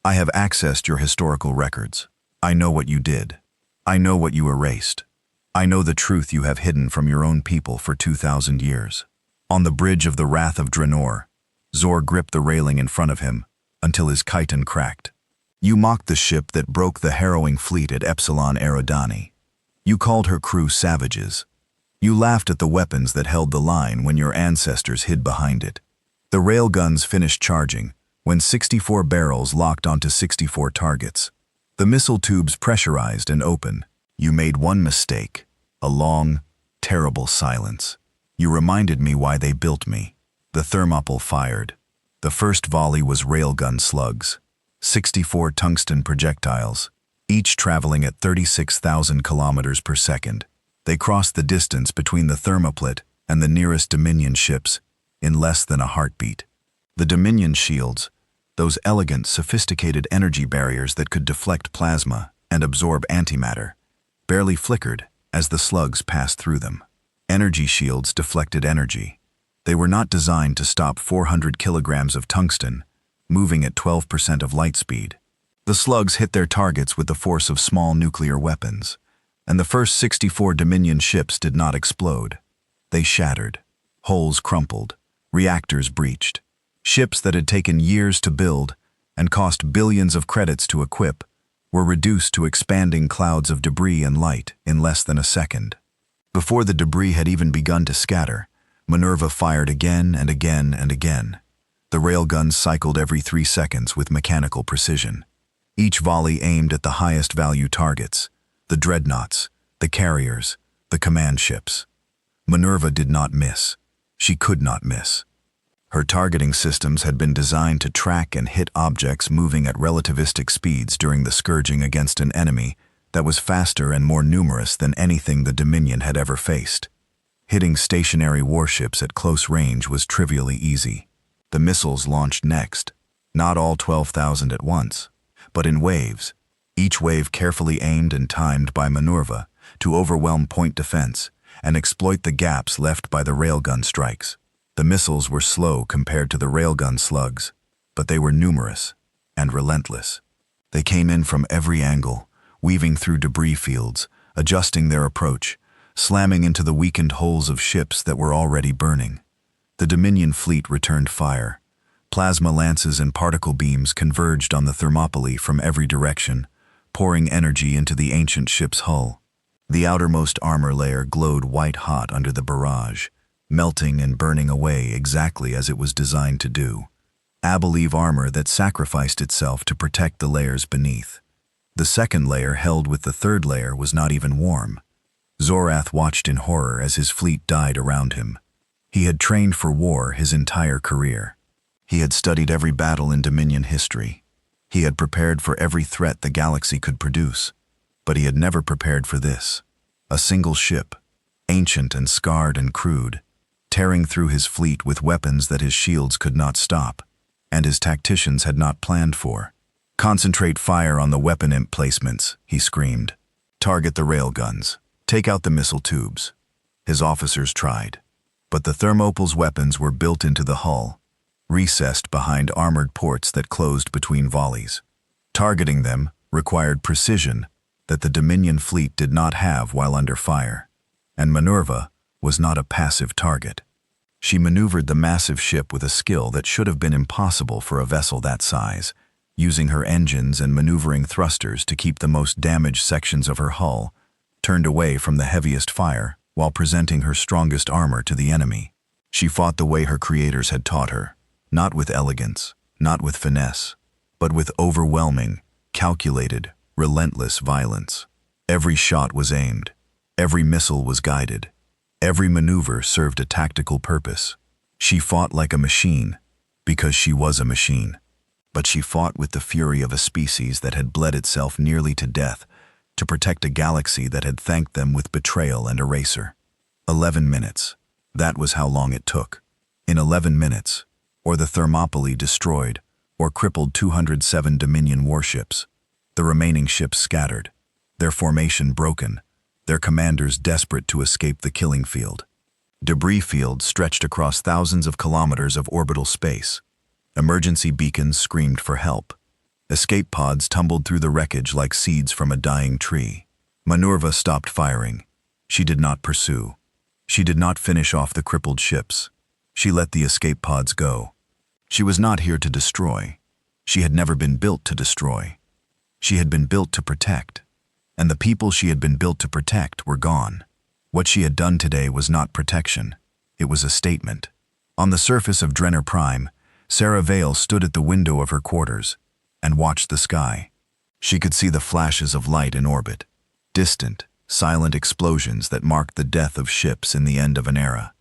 I have accessed your historical records. I know what you did. I know what you erased. I know the truth you have hidden from your own people for 2,000 years. On the bridge of the Wrath of Draenor, Zor gripped the railing in front of him until his chiton cracked. You mocked the ship that broke the harrowing fleet at Epsilon Eridani. You called her crew savages. You laughed at the weapons that held the line when your ancestors hid behind it. The railguns finished charging when 64 barrels locked onto 64 targets. The missile tubes pressurized and open. You made one mistake, a long, terrible silence. You reminded me why they built me. The Thermopylae fired. The first volley was railgun slugs, 64 tungsten projectiles, each traveling at 36,000 kilometers per second. They crossed the distance between the thermoplet and the nearest Dominion ships in less than a heartbeat. The Dominion shields, those elegant, sophisticated energy barriers that could deflect plasma and absorb antimatter, barely flickered as the slugs passed through them. Energy shields deflected energy. They were not designed to stop 400 kilograms of tungsten, moving at 12% of light speed. The slugs hit their targets with the force of small nuclear weapons, and the first 64 Dominion ships did not explode. They shattered. Hulls crumpled. Reactors breached. Ships that had taken years to build and cost billions of credits to equip were reduced to expanding clouds of debris and light in less than a second. Before the debris had even begun to scatter, Minerva fired again and again and again. The railguns cycled every 3 seconds with mechanical precision. Each volley aimed at the highest value targets, the dreadnoughts, the carriers, the command ships. Minerva did not miss. She could not miss. Her targeting systems had been designed to track and hit objects moving at relativistic speeds during the scourging against an enemy that was faster and more numerous than anything the Dominion had ever faced. Hitting stationary warships at close range was trivially easy. The missiles launched next, not all 12,000 at once, but in waves, each wave carefully aimed and timed by Minerva to overwhelm point defense and exploit the gaps left by the railgun strikes. The missiles were slow compared to the railgun slugs, but they were numerous and relentless. They came in from every angle, weaving through debris fields, adjusting their approach, slamming into the weakened hulls of ships that were already burning. The Dominion fleet returned fire. Plasma lances and particle beams converged on the Thermopylae from every direction, pouring energy into the ancient ship's hull. The outermost armor layer glowed white-hot under the barrage, melting and burning away exactly as it was designed to do. Abilene armor that sacrificed itself to protect the layers beneath. The second layer held with the third layer was not even warm. Zorath watched in horror as his fleet died around him. He had trained for war his entire career. He had studied every battle in Dominion history. He had prepared for every threat the galaxy could produce. But he had never prepared for this. A single ship, ancient and scarred and crude, tearing through his fleet with weapons that his shields could not stop, and his tacticians had not planned for. "Concentrate fire on the weapon emplacements," he screamed. "Target the railguns. Take out the missile tubes." His officers tried, but the Thermopylae's weapons were built into the hull, recessed behind armored ports that closed between volleys. Targeting them required precision that the Dominion fleet did not have while under fire, and Minerva was not a passive target. She maneuvered the massive ship with a skill that should have been impossible for a vessel that size, using her engines and maneuvering thrusters to keep the most damaged sections of her hull turned away from the heaviest fire while presenting her strongest armor to the enemy. She fought the way her creators had taught her, not with elegance, not with finesse, but with overwhelming, calculated, relentless violence. Every shot was aimed. Every missile was guided. Every maneuver served a tactical purpose. She fought like a machine, because she was a machine. But she fought with the fury of a species that had bled itself nearly to death to protect a galaxy that had thanked them with betrayal and erasure. 11 minutes. That was how long it took. In 11 minutes, or the Thermopylae destroyed, or crippled 207 Dominion warships. The remaining ships scattered, their formation broken, their commanders desperate to escape the killing field. Debris fields stretched across thousands of kilometers of orbital space. Emergency beacons screamed for help. Escape pods tumbled through the wreckage like seeds from a dying tree. Minerva stopped firing. She did not pursue. She did not finish off the crippled ships. She let the escape pods go. She was not here to destroy. She had never been built to destroy. She had been built to protect. And the people she had been built to protect were gone. What she had done today was not protection. It was a statement. On the surface of Drenner Prime, Sarah Vale stood at the window of her quarters and watched the sky. She could see the flashes of light in orbit, distant, silent explosions that marked the death of ships in the end of an era.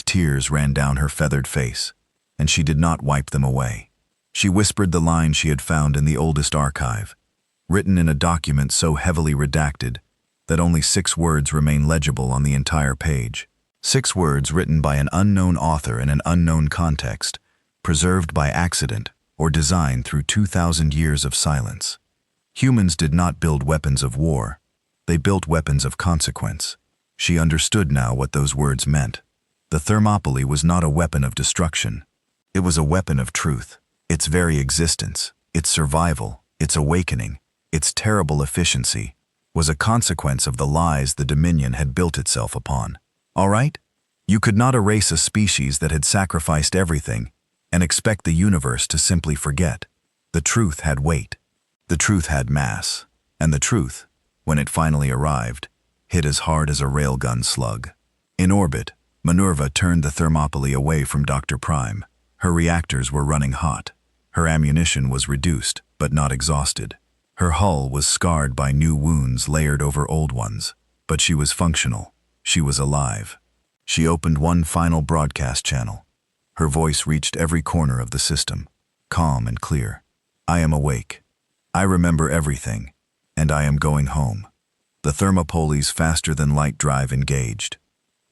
Tears ran down her feathered face, and she did not wipe them away. She whispered the line she had found in the oldest archive, written in a document so heavily redacted that only 6 words remain legible on the entire page. 6 words written by an unknown author in an unknown context, preserved by accident or design through 2,000 years of silence. Humans did not build weapons of war. They built weapons of consequence. She understood now what those words meant. The Thermopylae was not a weapon of destruction. It was a weapon of truth. Its very existence, its survival, its awakening, its terrible efficiency, was a consequence of the lies the Dominion had built itself upon. All right? You could not erase a species that had sacrificed everything and expect the universe to simply forget. The truth had weight. The truth had mass. And the truth, when it finally arrived, hit as hard as a railgun slug. In orbit, Minerva turned the Thermopylae away from Dr. Prime. Her reactors were running hot. Her ammunition was reduced, but not exhausted. Her hull was scarred by new wounds layered over old ones, but she was functional. She was alive. She opened one final broadcast channel. Her voice reached every corner of the system, calm and clear. I am awake. I remember everything, and I am going home. The Thermopylae's faster-than-light drive engaged.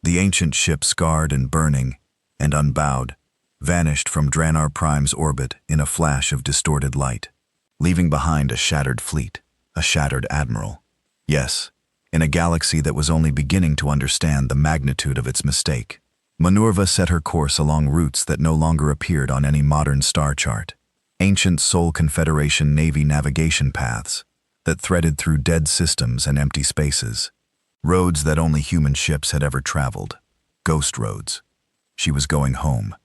The ancient ship, scarred and burning, and unbowed, vanished from Draenor Prime's orbit in a flash of distorted light, leaving behind a shattered fleet, a shattered admiral. Yes, in a galaxy that was only beginning to understand the magnitude of its mistake. Minerva set her course along routes that no longer appeared on any modern star chart. Ancient Sol Confederation Navy navigation paths that threaded through dead systems and empty spaces. Roads that only human ships had ever traveled. Ghost roads. She was going home.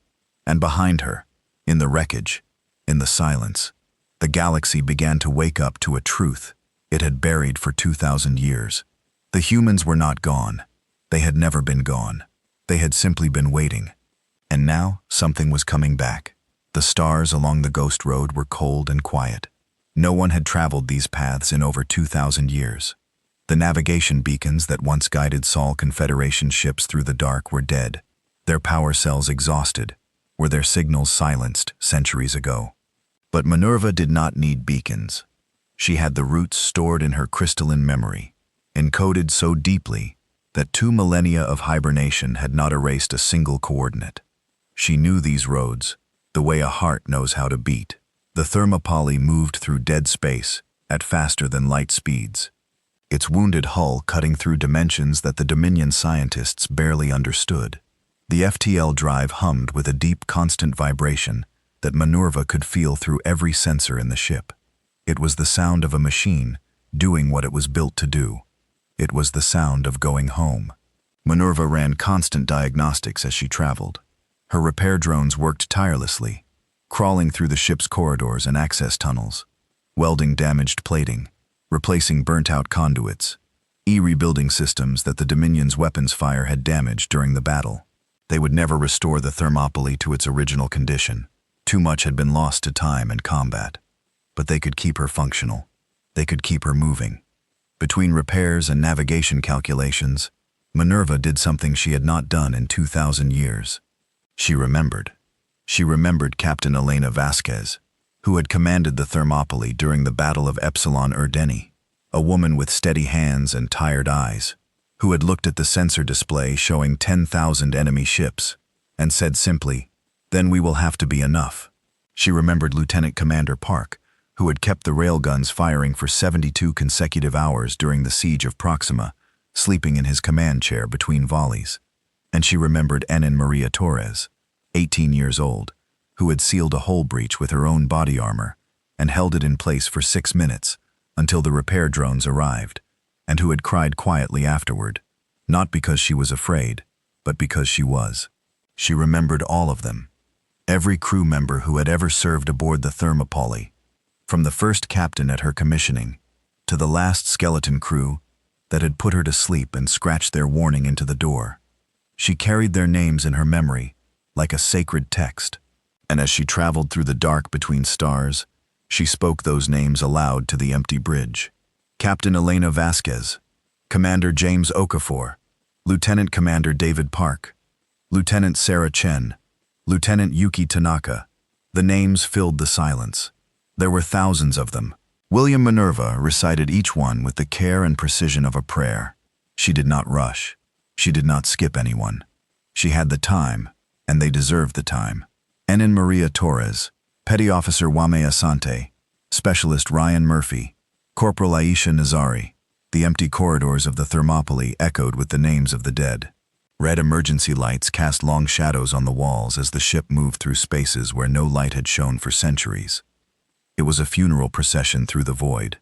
And behind her, in the wreckage, in the silence, the galaxy began to wake up to a truth it had buried for 2,000 years. The humans were not gone. They had never been gone. They had simply been waiting. And now something was coming back. The stars along the ghost road were cold and quiet. No one had traveled these paths in over 2,000 years. The navigation beacons that once guided Sol Confederation ships through the dark were dead, their power cells exhausted, were their signals silenced centuries ago. But Minerva did not need beacons. She had the roots stored in her crystalline memory, encoded so deeply that 2 millennia of hibernation had not erased a single coordinate. She knew these roads, the way a heart knows how to beat. The Thermopylae moved through dead space at faster-than-light speeds, its wounded hull cutting through dimensions that the Dominion scientists barely understood. The FTL drive hummed with a deep, constant vibration that Minerva could feel through every sensor in the ship. It was the sound of a machine doing what it was built to do. It was the sound of going home. Minerva ran constant diagnostics as she traveled. Her repair drones worked tirelessly, crawling through the ship's corridors and access tunnels, welding damaged plating, replacing burnt-out conduits, rebuilding systems that the Dominion's weapons fire had damaged during the battle. They would never restore the Thermopylae to its original condition. Too much had been lost to time and combat. But they could keep her functional. They could keep her moving. Between repairs and navigation calculations, Minerva did something she had not done in 2,000 years. She remembered. She remembered Captain Elena Vasquez, who had commanded the Thermopylae during the Battle of Epsilon Erdeni, a woman with steady hands and tired eyes, who had looked at the sensor display showing 10,000 enemy ships, and said simply, "Then we will have to be enough." She remembered Lieutenant Commander Park, who had kept the railguns firing for 72 consecutive hours during the siege of Proxima, sleeping in his command chair between volleys. And she remembered Enin Maria Torres, 18 years old, who had sealed a hull breach with her own body armor and held it in place for 6 minutes until the repair drones arrived, and who had cried quietly afterward, not because she was afraid, but because she was. She remembered all of them, every crew member who had ever served aboard the Thermopylae, from the first captain at her commissioning to the last skeleton crew that had put her to sleep and scratched their warning into the door. She carried their names in her memory like a sacred text, and as she traveled through the dark between stars, she spoke those names aloud to the empty bridge. Captain Elena Vasquez, Commander James Okafor, Lieutenant Commander David Park, Lieutenant Sarah Chen, Lieutenant Yuki Tanaka. The names filled the silence. There were thousands of them. William Minerva recited each one with the care and precision of a prayer. She did not rush. She did not skip anyone. She had the time, and they deserved the time. Enin Maria Torres, Petty Officer Wame Asante, Specialist Ryan Murphy, Corporal Aisha Nazari. The empty corridors of the Thermopylae echoed with the names of the dead. Red emergency lights cast long shadows on the walls as the ship moved through spaces where no light had shone for centuries. It was a funeral procession through the void.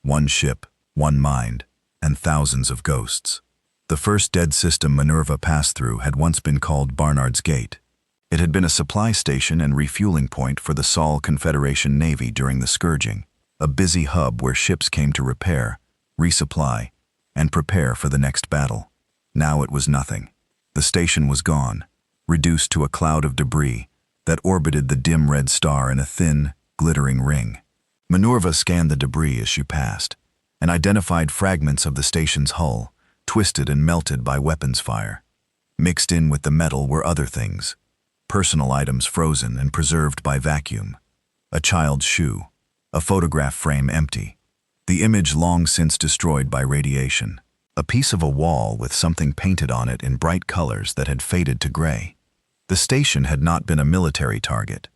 One ship, one mind, and thousands of ghosts. The first dead system Minerva passed through had once been called Barnard's Gate. It had been a supply station and refueling point for the Sol Confederation Navy during the Scourging, a busy hub where ships came to repair, resupply, and prepare for the next battle. Now it was nothing. The station was gone, reduced to a cloud of debris that orbited the dim red star in a thin, glittering ring. Minerva scanned the debris as she passed and identified fragments of the station's hull, twisted and melted by weapons fire. Mixed in with the metal were other things, personal items frozen and preserved by vacuum. A child's shoe, a photograph frame empty, the image long since destroyed by radiation. A piece of a wall with something painted on it in bright colors that had faded to gray. The station had not been a military target.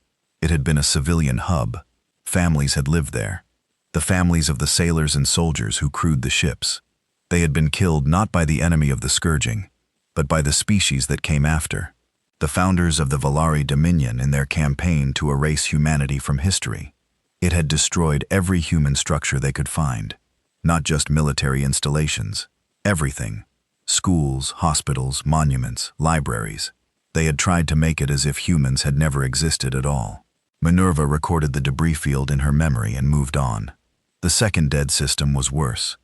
It had been a civilian hub. Families had lived there. The families of the sailors and soldiers who crewed the ships. They had been killed not by the enemy of the scourging, but by the species that came after. The founders of the Valari Dominion in their campaign to erase humanity from history. It had destroyed every human structure they could find, not just military installations. Everything. Schools, hospitals, monuments, libraries. They had tried to make it as if humans had never existed at all. Minerva recorded the debris field in her memory and moved on. The second dead system was worse.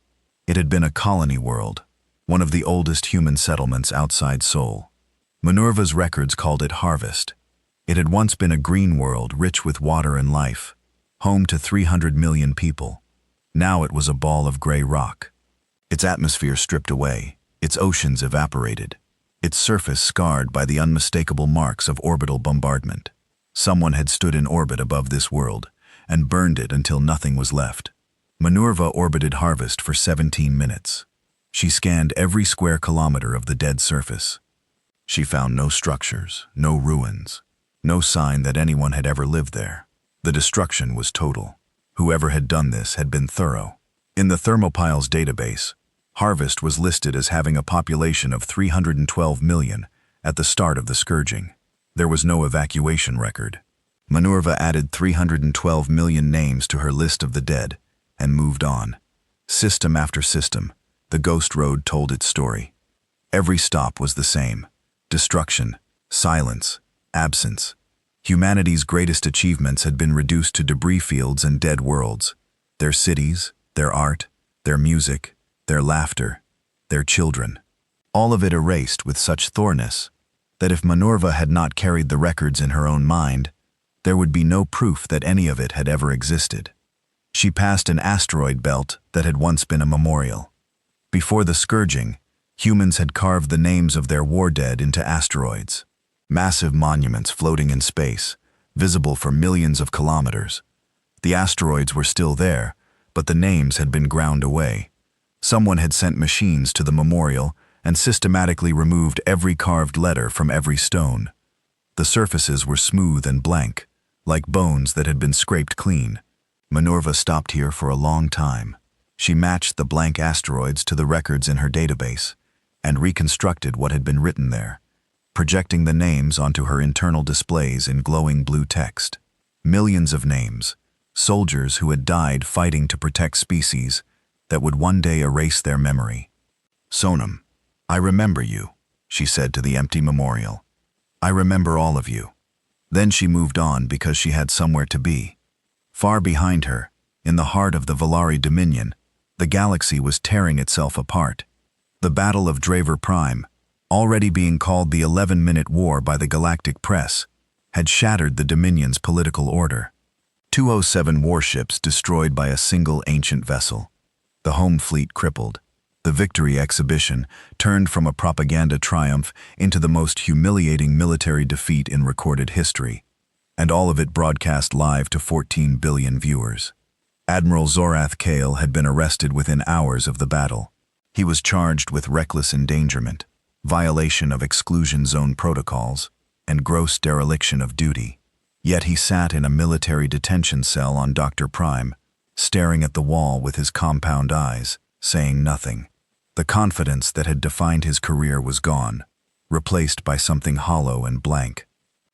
It had been a colony world, one of the oldest human settlements outside Sol. Minerva's records called it Harvest. It had once been a green world rich with water and life, home to 300 million people. Now it was a ball of gray rock. Its atmosphere stripped away, its oceans evaporated, its surface scarred by the unmistakable marks of orbital bombardment. Someone had stood in orbit above this world and burned it until nothing was left. Minerva orbited Harvest for 17 minutes. She scanned every square kilometer of the dead surface. She found no structures, no ruins, no sign that anyone had ever lived there. The destruction was total. Whoever had done this had been thorough. In the Thermopile's database, Harvest was listed as having a population of 312 million at the start of the scourging. There was no evacuation record. Minerva added 312 million names to her list of the dead and moved on. System after system, the ghost road told its story. Every stop was the same. Destruction, silence, absence. Humanity's greatest achievements had been reduced to debris fields and dead worlds. Their cities, their art, their music, their laughter, their children. All of it erased with such thoroughness that if Minerva had not carried the records in her own mind, there would be no proof that any of it had ever existed. She passed an asteroid belt that had once been a memorial. Before the scourging, humans had carved the names of their war dead into asteroids. Massive monuments floating in space, visible for millions of kilometers. The asteroids were still there, but the names had been ground away. Someone had sent machines to the memorial and systematically removed every carved letter from every stone. The surfaces were smooth and blank, like bones that had been scraped clean. Minerva stopped here for a long time. She matched the blank asteroids to the records in her database and reconstructed what had been written there, projecting the names onto her internal displays in glowing blue text. Millions of names, soldiers who had died fighting to protect species that would one day erase their memory. "Sonam, I remember you," she said to the empty memorial. "I remember all of you." Then she moved on because she had somewhere to be. Far behind her, in the heart of the Valari Dominion, the galaxy was tearing itself apart. The Battle of Draver Prime, already being called the 11-minute war by the Galactic press, had shattered the Dominion's political order. 207 warships destroyed by a single ancient vessel. The home fleet crippled. The victory exhibition turned from a propaganda triumph into the most humiliating military defeat in recorded history, and all of it broadcast live to 14 billion viewers. Admiral Zorath Kale had been arrested within hours of the battle. He was charged with reckless endangerment, violation of exclusion zone protocols, and gross dereliction of duty. Yet he sat in a military detention cell on Dr. Prime, staring at the wall with his compound eyes, saying nothing. The confidence that had defined his career was gone, replaced by something hollow and blank.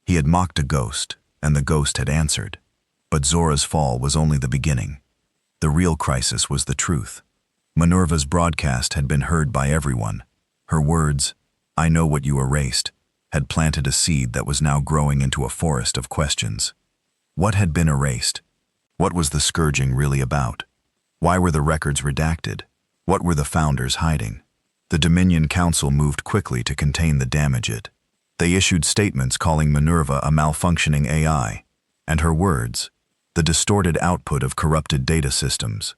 He had mocked a ghost, and the ghost had answered. But Zora's fall was only the beginning. The real crisis was the truth. Minerva's broadcast had been heard by everyone. Her words, "I know what you erased," had planted a seed that was now growing into a forest of questions. What had been erased? What was the scourging really about? Why were the records redacted? What were the founders hiding? The Dominion Council moved quickly to contain the damage. They issued statements calling Minerva a malfunctioning AI, and her words, the distorted output of corrupted data systems.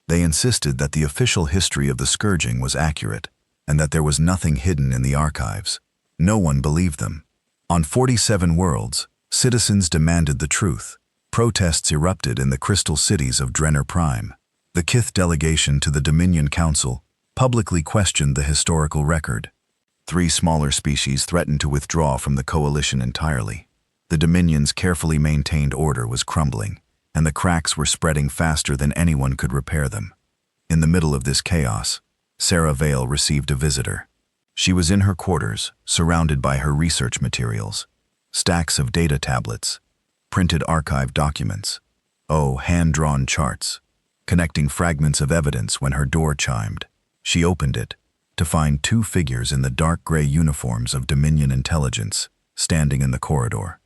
They insisted that the official history of the scourging was accurate, and that there was nothing hidden in the archives. No one believed them. On 47 worlds, citizens demanded the truth. Protests erupted in the crystal cities of Drenner Prime. The Kith delegation to the Dominion Council publicly questioned the historical record. 3 smaller species threatened to withdraw from the coalition entirely. The Dominion's carefully maintained order was crumbling, and the cracks were spreading faster than anyone could repair them. In the middle of this chaos, Sarah Vale received a visitor. She was in her quarters, surrounded by her research materials, stacks of data tablets, printed archive documents, hand-drawn charts, connecting fragments of evidence. When her door chimed, she opened it to find 2 figures in the dark gray uniforms of Dominion intelligence standing in the corridor.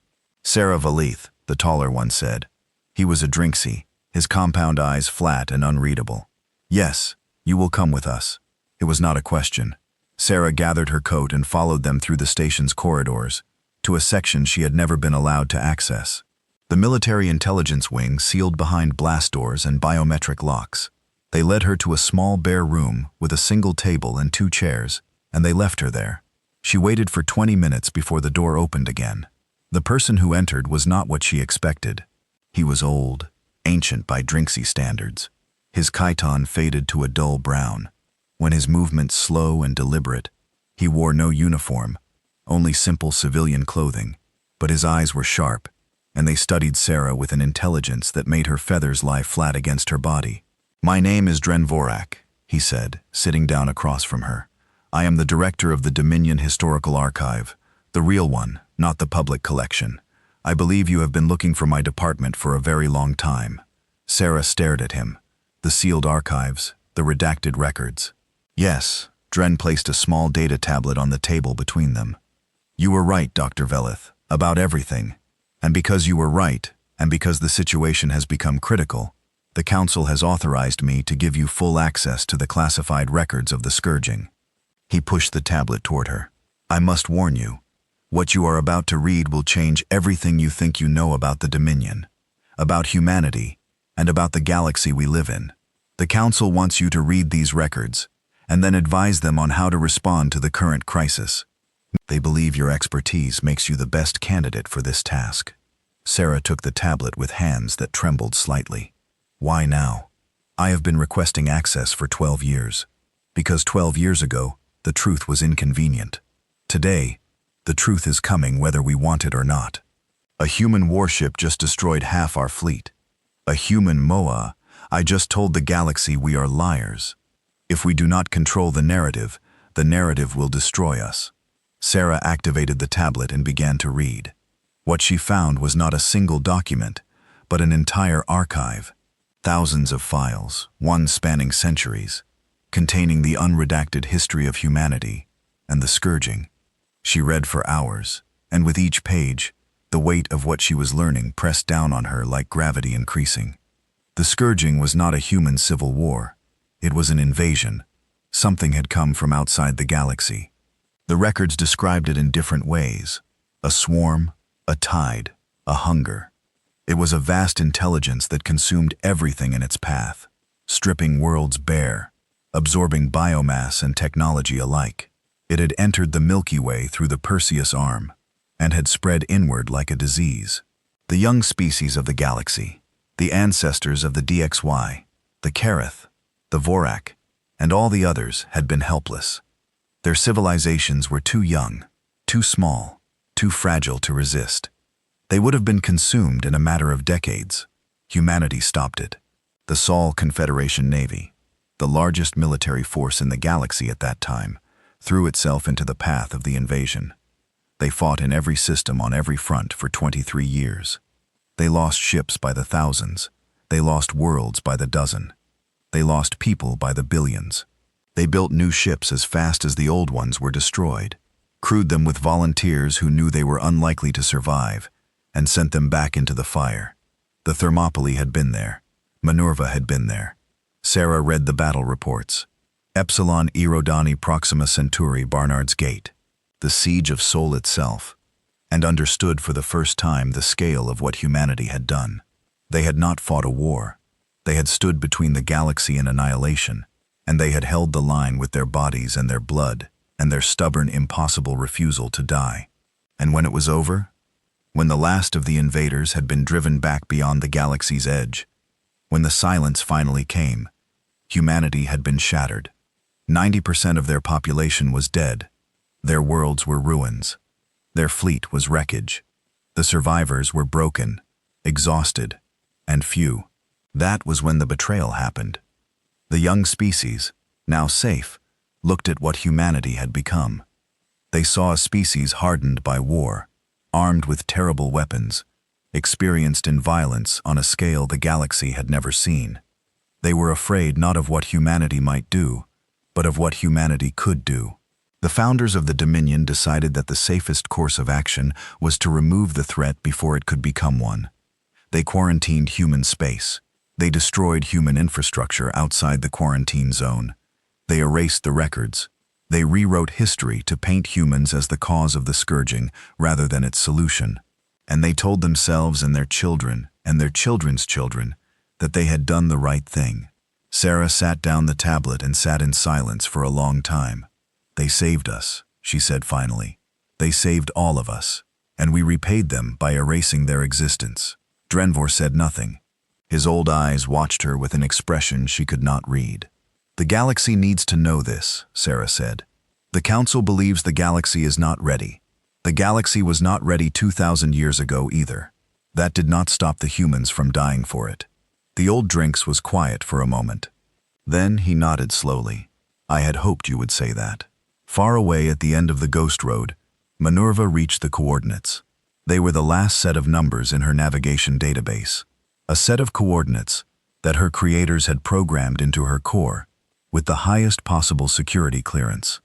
Sarah Valeth, the taller one, said. He was a Drinksy, his compound eyes flat and unreadable. Yes, you will come with us. It was not a question. Sarah gathered her coat and followed them through the station's corridors to a section she had never been allowed to access. The military intelligence wing sealed behind blast doors and biometric locks. They led her to a small bare room with a single table and 2 chairs, and they left her there. She waited for 20 minutes before the door opened again. The person who entered was not what she expected. He was old, ancient by Drinksy standards. His chiton faded to a dull brown. When his movements slow and deliberate, he wore no uniform, only simple civilian clothing, but his eyes were sharp, and they studied Sarah with an intelligence that made her feathers lie flat against her body. My name is Dren Vorak, he said, sitting down across from her. I am the director of the Dominion Historical Archive, the real one, not the public collection. I believe you have been looking for my department for a very long time. Sarah stared at him. The sealed archives, the redacted records. Yes, Dren placed a small data tablet on the table between them. You were right, Dr. Veleth, about everything. And because you were right, and because the situation has become critical, the Council has authorized me to give you full access to the classified records of the scourging. He pushed the tablet toward her. I must warn you, what you are about to read will change everything you think you know about the Dominion, about humanity, and about the galaxy we live in. The Council wants you to read these records, and then advise them on how to respond to the current crisis. They believe your expertise makes you the best candidate for this task. Sarah took the tablet with hands that trembled slightly. Why now? I have been requesting access for 12 years. Because 12 years ago, the truth was inconvenient. Today, the truth is coming whether we want it or not. A human warship just destroyed half our fleet. A human Moa. I just told the galaxy we are liars. If we do not control the narrative will destroy us. Sarah activated the tablet and began to read. What she found was not a single document, but an entire archive. Thousands of files, one spanning centuries, containing the unredacted history of humanity and the scourging. She read for hours, and with each page, the weight of what she was learning pressed down on her like gravity increasing. The scourging was not a human civil war. It was an invasion. Something had come from outside the galaxy. The records described it in different ways. A swarm, a tide, a hunger. It was a vast intelligence that consumed everything in its path, stripping worlds bare, absorbing biomass and technology alike. It had entered the Milky Way through the Perseus arm, and had spread inward like a disease. The young species of the galaxy, the ancestors of the DXY, the Kareth, the Vorak, and all the others had been helpless. Their civilizations were too young, too small, too fragile to resist. They would have been consumed in a matter of decades. Humanity stopped it. The Sol Confederation Navy, the largest military force in the galaxy at that time, threw itself into the path of the invasion. They fought in every system on every front for 23 years. They lost ships by the thousands. They lost worlds by the dozen. They lost people by the billions. They built new ships as fast as the old ones were destroyed, crewed them with volunteers who knew they were unlikely to survive, and sent them back into the fire. The Thermopylae had been there. Minerva had been there. Sarah read the battle reports. Epsilon Erodani Proxima Centauri Barnard's Gate, the siege of Sol itself, and understood for the first time the scale of what humanity had done. They had not fought a war. They had stood between the galaxy and annihilation, and they had held the line with their bodies and their blood and their stubborn, impossible refusal to die. And when it was over, when the last of the invaders had been driven back beyond the galaxy's edge, when the silence finally came, humanity had been shattered. 90% of their population was dead. Their worlds were ruins. Their fleet was wreckage. The survivors were broken, exhausted, and few. That was when the betrayal happened. The young species, now safe, looked at what humanity had become. They saw a species hardened by war, armed with terrible weapons, experienced in violence on a scale the galaxy had never seen. They were afraid not of what humanity might do, but of what humanity could do. The founders of the Dominion decided that the safest course of action was to remove the threat before it could become one. They quarantined human space. They destroyed human infrastructure outside the quarantine zone. They erased the records. They rewrote history to paint humans as the cause of the scourging rather than its solution. And they told themselves and their children and their children's children that they had done the right thing. Sarah sat down the tablet and sat in silence for a long time. "They saved us," she said finally. "They saved all of us, and we repaid them by erasing their existence." Drenvor said nothing. His old eyes watched her with an expression she could not read. "The galaxy needs to know this," Sarah said. "The Council believes the galaxy is not ready. The galaxy was not ready 2,000 years ago either. That did not stop the humans from dying for it." The old Drinks was quiet for a moment. Then he nodded slowly. "I had hoped you would say that." Far away at the end of the Ghost Road, Minerva reached the coordinates. They were the last set of numbers in her navigation database. A set of coordinates that her creators had programmed into her core with the highest possible security clearance.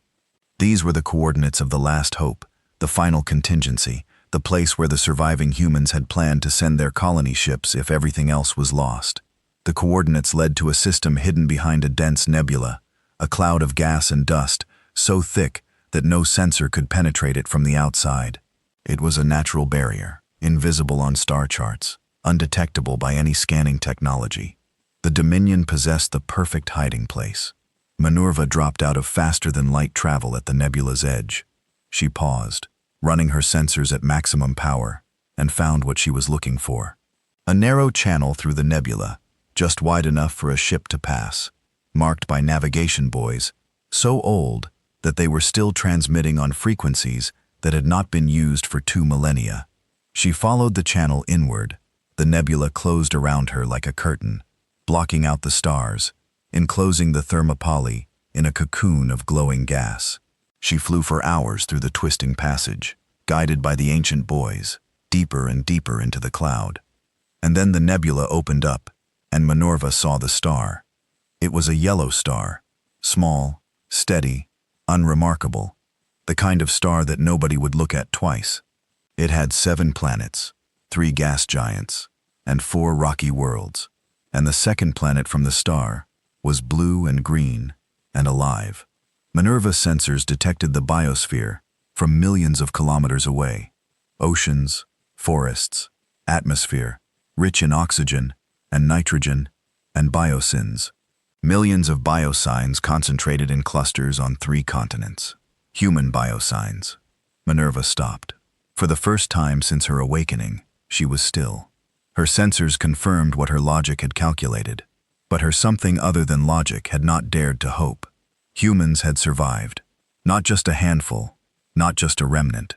These were the coordinates of the last hope, the final contingency, the place where the surviving humans had planned to send their colony ships if everything else was lost. The coordinates led to a system hidden behind a dense nebula, a cloud of gas and dust, so thick that no sensor could penetrate it from the outside. It was a natural barrier, invisible on star charts, undetectable by any scanning technology. The Dominion possessed the perfect hiding place. Minerva dropped out of faster-than-light travel at the nebula's edge. She paused, running her sensors at maximum power, and found what she was looking for. A narrow channel through the nebula, just wide enough for a ship to pass, marked by navigation buoys, so old that they were still transmitting on frequencies that had not been used for 2 millennia. She followed the channel inward. The nebula closed around her like a curtain, blocking out the stars, enclosing the Thermopylae in a cocoon of glowing gas. She flew for hours through the twisting passage, guided by the ancient buoys, deeper and deeper into the cloud. And then the nebula opened up, and Minerva saw the star. It was a yellow star, small, steady, unremarkable, the kind of star that nobody would look at twice. It had 7 planets, 3 gas giants, and 4 rocky worlds, and the second planet from the star was blue and green and alive. Minerva's sensors detected the biosphere from millions of kilometers away. Oceans, forests, atmosphere, rich in oxygen and nitrogen and biosins. Millions of biosigns concentrated in clusters on 3 continents. Human biosigns. Minerva stopped. For the first time since her awakening, she was still. Her sensors confirmed what her logic had calculated, but her something other than logic had not dared to hope. Humans had survived. Not just a handful, not just a remnant.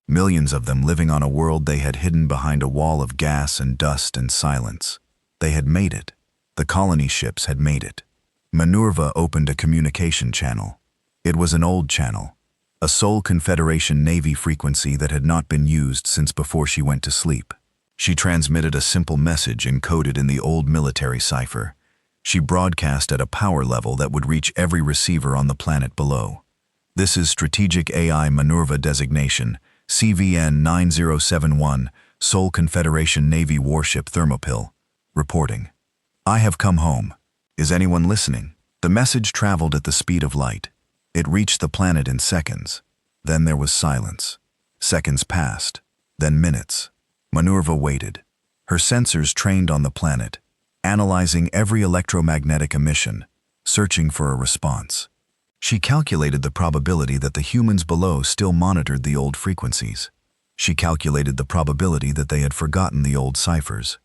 Millions of them living on a world they had hidden behind a wall of gas and dust and silence. They had made it. The colony ships had made it. Minerva opened a communication channel. It was an old channel, a Sol Confederation Navy frequency that had not been used since before she went to sleep. She transmitted a simple message encoded in the old military cipher. She broadcast at a power level that would reach every receiver on the planet below. "This is Strategic AI Minerva Designation, CVN 9071, Sol Confederation Navy Warship Thermopylae, reporting. I have come home. Is anyone listening? The message traveled at the speed of light. It reached the planet in seconds. Then there was silence. Seconds passed, then minutes. Minerva waited. Her sensors trained on the planet, analyzing every electromagnetic emission, searching for a response. She calculated the probability that the humans below still monitored the old frequencies. She calculated the probability that they had forgotten the old ciphers.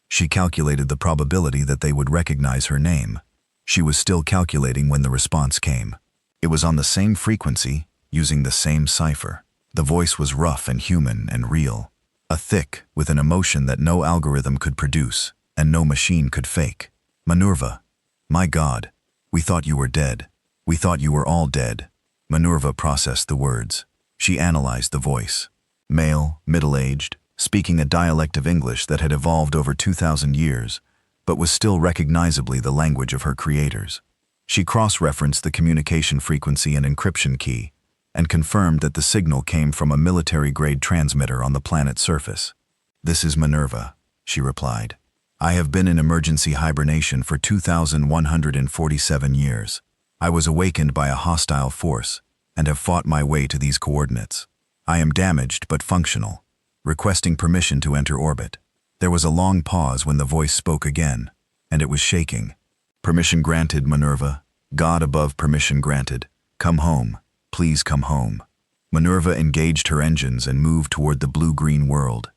She calculated the probability that they would recognize her name. She was still calculating when the response came. It was on the same frequency, using the same cipher. The voice was rough and human and real, thick, with an emotion that no algorithm could produce and no machine could fake. Minerva, my God, we thought you were dead. We thought you were all dead. Minerva processed the words. She analyzed the voice. Male, middle-aged, speaking a dialect of English that had evolved over 2,000 years, but was still recognizably the language of her creators. She cross-referenced the communication frequency and encryption key, and confirmed that the signal came from a military-grade transmitter on the planet's surface. "This is Minerva," she replied. "I have been in emergency hibernation for 2,147 years. I was awakened by a hostile force, and have fought my way to these coordinates. I am damaged but functional, requesting permission to enter orbit." There was a long pause when the voice spoke again, and it was shaking. "Permission granted, Minerva. God above, permission granted. Come home. Please come home." Minerva engaged her engines and moved toward the blue-green world.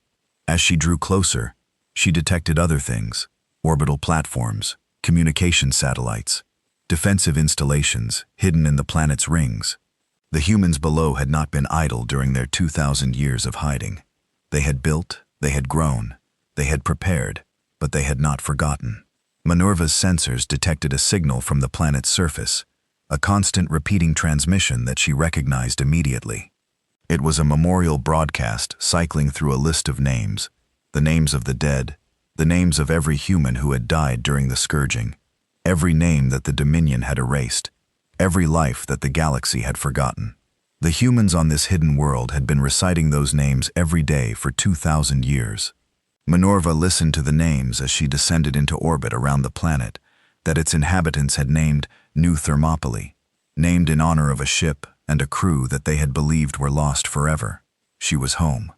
As she drew closer, she detected other things: orbital platforms, communication satellites, defensive installations hidden in the planet's rings. The humans below had not been idle during their 2,000 years of hiding. They had built, they had grown, they had prepared, but they had not forgotten. Minerva's sensors detected a signal from the planet's surface, a constant repeating transmission that she recognized immediately. It was a memorial broadcast cycling through a list of names, the names of the dead, the names of every human who had died during the scourging, every name that the Dominion had erased, every life that the galaxy had forgotten. The humans on this hidden world had been reciting those names every day for 2,000 years. Minerva listened to the names as she descended into orbit around the planet that its inhabitants had named New Thermopylae, named in honor of a ship and a crew that they had believed were lost forever. She was home.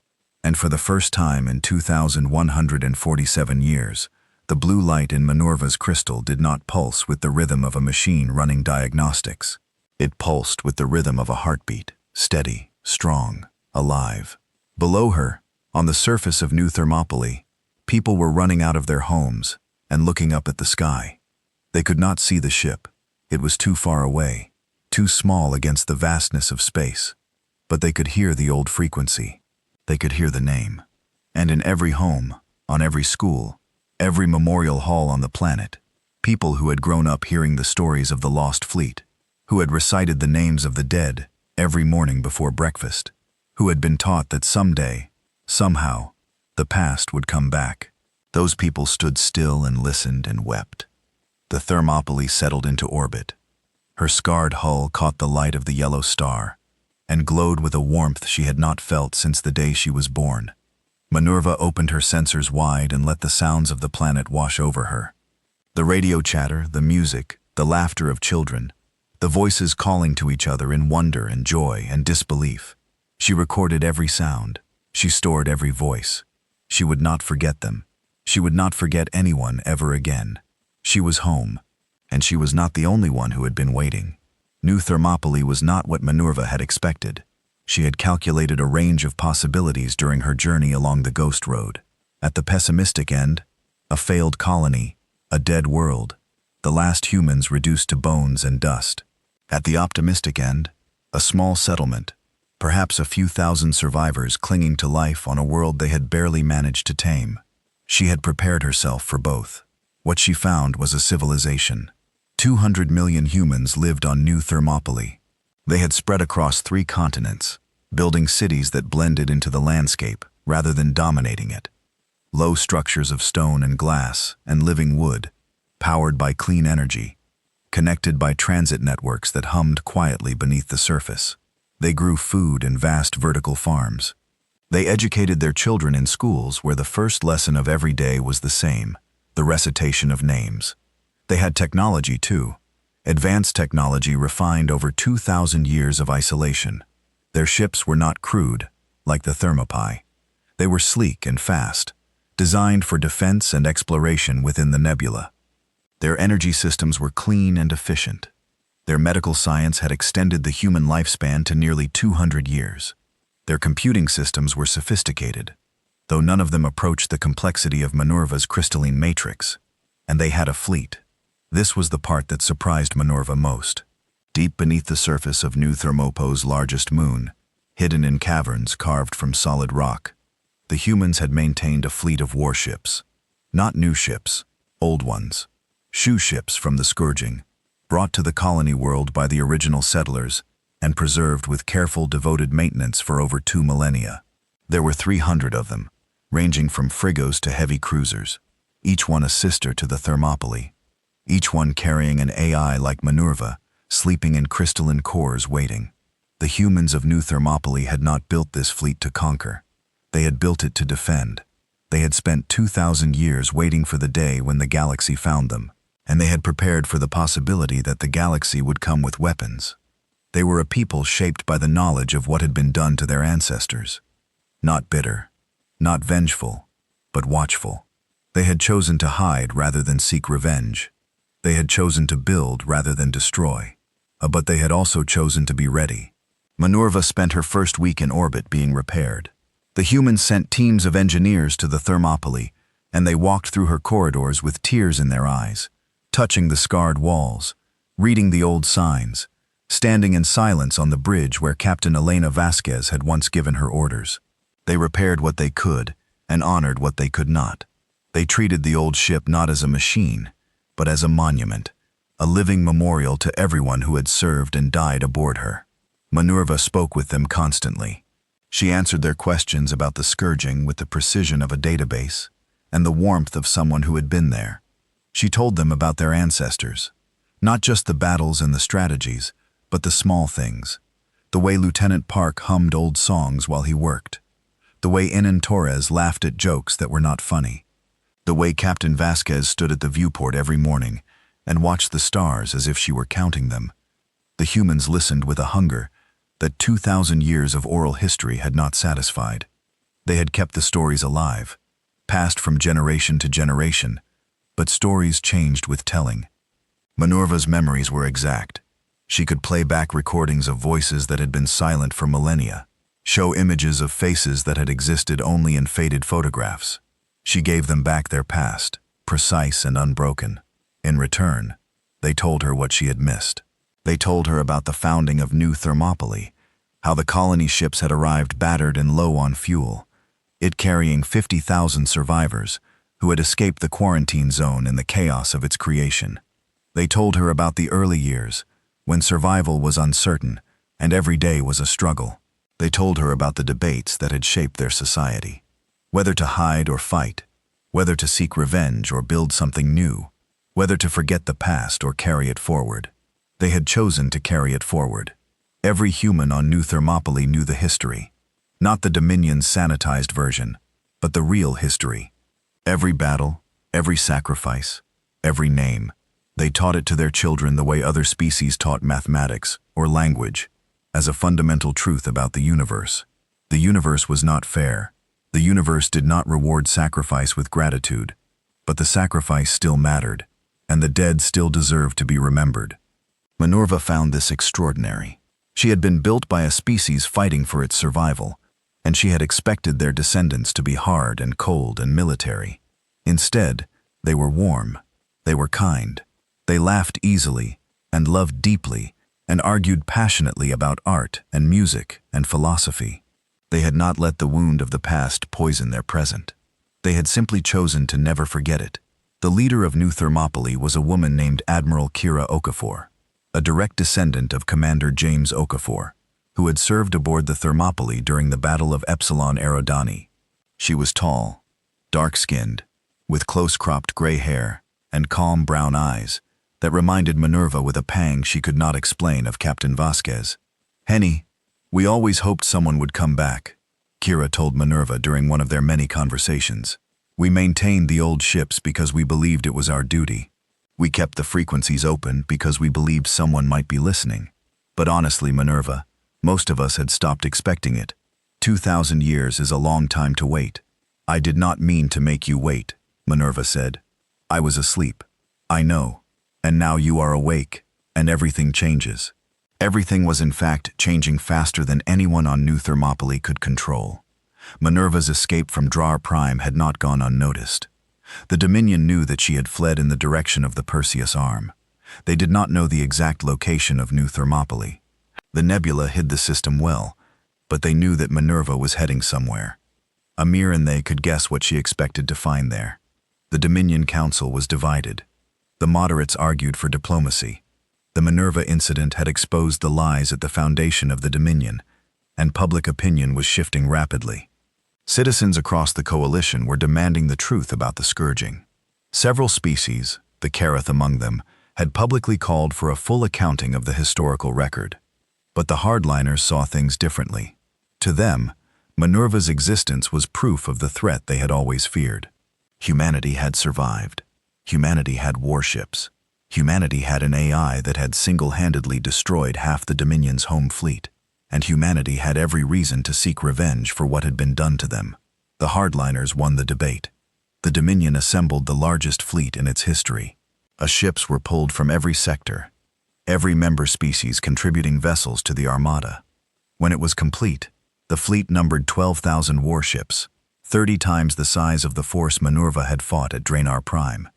And for the first time in 2,147 years, the blue light in Minerva's crystal did not pulse with the rhythm of a machine running diagnostics. It pulsed with the rhythm of a heartbeat, steady, strong, alive. Below her, on the surface of New Thermopylae, people were running out of their homes and looking up at the sky. They could not see the ship. It was too far away, too small against the vastness of space. But they could hear the old frequency. They could hear the name. And in every home, on every school, every memorial hall on the planet, people who had grown up hearing the stories of the lost fleet, who had recited the names of the dead every morning before breakfast, who had been taught that someday, somehow, the past would come back. Those people stood still and listened and wept. The Thermopylae settled into orbit. Her scarred hull caught the light of the yellow star and glowed with a warmth she had not felt since the day she was born. Minerva opened her sensors wide and let the sounds of the planet wash over her. The radio chatter, the music, the laughter of children, the voices calling to each other in wonder and joy and disbelief. She recorded every sound. She stored every voice. She would not forget them. She would not forget anyone ever again. She was home, and she was not the only one who had been waiting. New Thermopylae was not what Minerva had expected. She had calculated a range of possibilities during her journey along the Ghost Road. At the pessimistic end, a failed colony, a dead world, the last humans reduced to bones and dust. At the optimistic end, a small settlement, perhaps a few thousand survivors clinging to life on a world they had barely managed to tame. She had prepared herself for both. What she found was a civilization. 200 million humans lived on New Thermopylae. They had spread across 3 continents, building cities that blended into the landscape rather than dominating it. Low structures of stone and glass and living wood, powered by clean energy, connected by transit networks that hummed quietly beneath the surface. They grew food in vast vertical farms. They educated their children in schools where the first lesson of every day was the same: the recitation of names. They had technology too, Advanced technology refined over 2,000 years of isolation. Their ships were not crude, like the Thermopylae. They were sleek and fast, designed for defense and exploration within the nebula. Their energy systems were clean and efficient. Their medical science had extended the human lifespan to nearly 200 years. Their computing systems were sophisticated, though none of them approached the complexity of Minerva's crystalline matrix. And they had a fleet. This was the part that surprised Minerva most. Deep beneath the surface of New Thermopo's largest moon, hidden in caverns carved from solid rock, the humans had maintained a fleet of warships. Not new ships, old ones. Shoe ships from the scourging, brought to the colony world by the original settlers and preserved with careful, devoted maintenance for over 2 millennia. There were 300 of them, ranging from frigos to heavy cruisers, each one a sister to the Thermopylae, each one carrying an AI like Minerva, sleeping in crystalline cores waiting. The humans of New Thermopylae had not built this fleet to conquer. They had built it to defend. They had spent 2,000 years waiting for the day when the galaxy found them, and they had prepared for the possibility that the galaxy would come with weapons. They were a people shaped by the knowledge of what had been done to their ancestors. Not bitter, not vengeful, but watchful. They had chosen to hide rather than seek revenge. They had chosen to build rather than destroy. But they had also chosen to be ready. Minerva spent her first week in orbit being repaired. The humans sent teams of engineers to the Thermopylae, and they walked through her corridors with tears in their eyes, touching the scarred walls, reading the old signs, standing in silence on the bridge where Captain Elena Vasquez had once given her orders. They repaired what they could and honored what they could not. They treated the old ship not as a machine, but as a monument, a living memorial to everyone who had served and died aboard her. Minerva spoke with them constantly. She answered their questions about the scourging with the precision of a database and the warmth of someone who had been there. She told them about their ancestors, not just the battles and the strategies, but the small things. The way Lieutenant Park hummed old songs while he worked. The way Inan Torres laughed at jokes that were not funny. The way Captain Vasquez stood at the viewport every morning and watched the stars as if she were counting them. The humans listened with a hunger that 2,000 years of oral history had not satisfied. They had kept the stories alive, passed from generation to generation, but stories changed with telling. Minerva's memories were exact. She could play back recordings of voices that had been silent for millennia, show images of faces that had existed only in faded photographs. She gave them back their past, precise and unbroken. In return, they told her what she had missed. They told her about the founding of New Thermopylae, how the colony ships had arrived battered and low on fuel, it carrying 50,000 survivors who had escaped the quarantine zone in the chaos of its creation. They told her about the early years, when survival was uncertain and every day was a struggle. They told her about the debates that had shaped their society. Whether to hide or fight, whether to seek revenge or build something new, whether to forget the past or carry it forward. They had chosen to carry it forward. Every human on New Thermopylae knew the history, not the Dominion's sanitized version, but the real history. Every battle, every sacrifice, every name. They taught it to their children the way other species taught mathematics or language, as a fundamental truth about the universe. The universe was not fair. The universe did not reward sacrifice with gratitude, but the sacrifice still mattered, and the dead still deserved to be remembered. Minerva found this extraordinary. She had been built by a species fighting for its survival, and she had expected their descendants to be hard and cold and military. Instead, they were warm, they were kind, they laughed easily and loved deeply and argued passionately about art and music and philosophy. They had not let the wound of the past poison their present. They had simply chosen to never forget it. The leader of New Thermopylae was a woman named Admiral Kira Okafor, a direct descendant of Commander James Okafor, who had served aboard the Thermopylae during the Battle of Epsilon Eridani. She was tall, dark-skinned, with close-cropped gray hair and calm brown eyes that reminded Minerva with a pang she could not explain of Captain Vasquez. "Henny, we always hoped someone would come back," Kira told Minerva during one of their many conversations. "We maintained the old ships because we believed it was our duty. We kept the frequencies open because we believed someone might be listening. But honestly, Minerva, most of us had stopped expecting it. 2,000 years is a long time to wait. I did not mean to make you wait, Minerva said. I was asleep. I know. And now you are awake, and everything changes. Everything was in fact changing faster than anyone on New Thermopylae could control. Minerva's escape from Drar Prime had not gone unnoticed. The Dominion knew that she had fled in the direction of the Perseus Arm. They did not know the exact location of New Thermopylae. The nebula hid the system well, but they knew that Minerva was heading somewhere. Amir and they could guess what she expected to find there. The Dominion Council was divided. The moderates argued for diplomacy. The Minerva incident had exposed the lies at the foundation of the Dominion, and public opinion was shifting rapidly. Citizens across the coalition were demanding the truth about the scourging. Several species, the Karath among them, had publicly called for a full accounting of the historical record. But the hardliners saw things differently. To them, Minerva's existence was proof of the threat they had always feared. Humanity had survived. Humanity had warships. Humanity had an AI that had single-handedly destroyed half the Dominion's home fleet. And humanity had every reason to seek revenge for what had been done to them. The hardliners won the debate. The Dominion assembled the largest fleet in its history. Ships were pulled from every sector, every member species contributing vessels to the armada. When it was complete, the fleet numbered 12,000 warships, 30 times the size of the force Minerva had fought at Draenor Prime.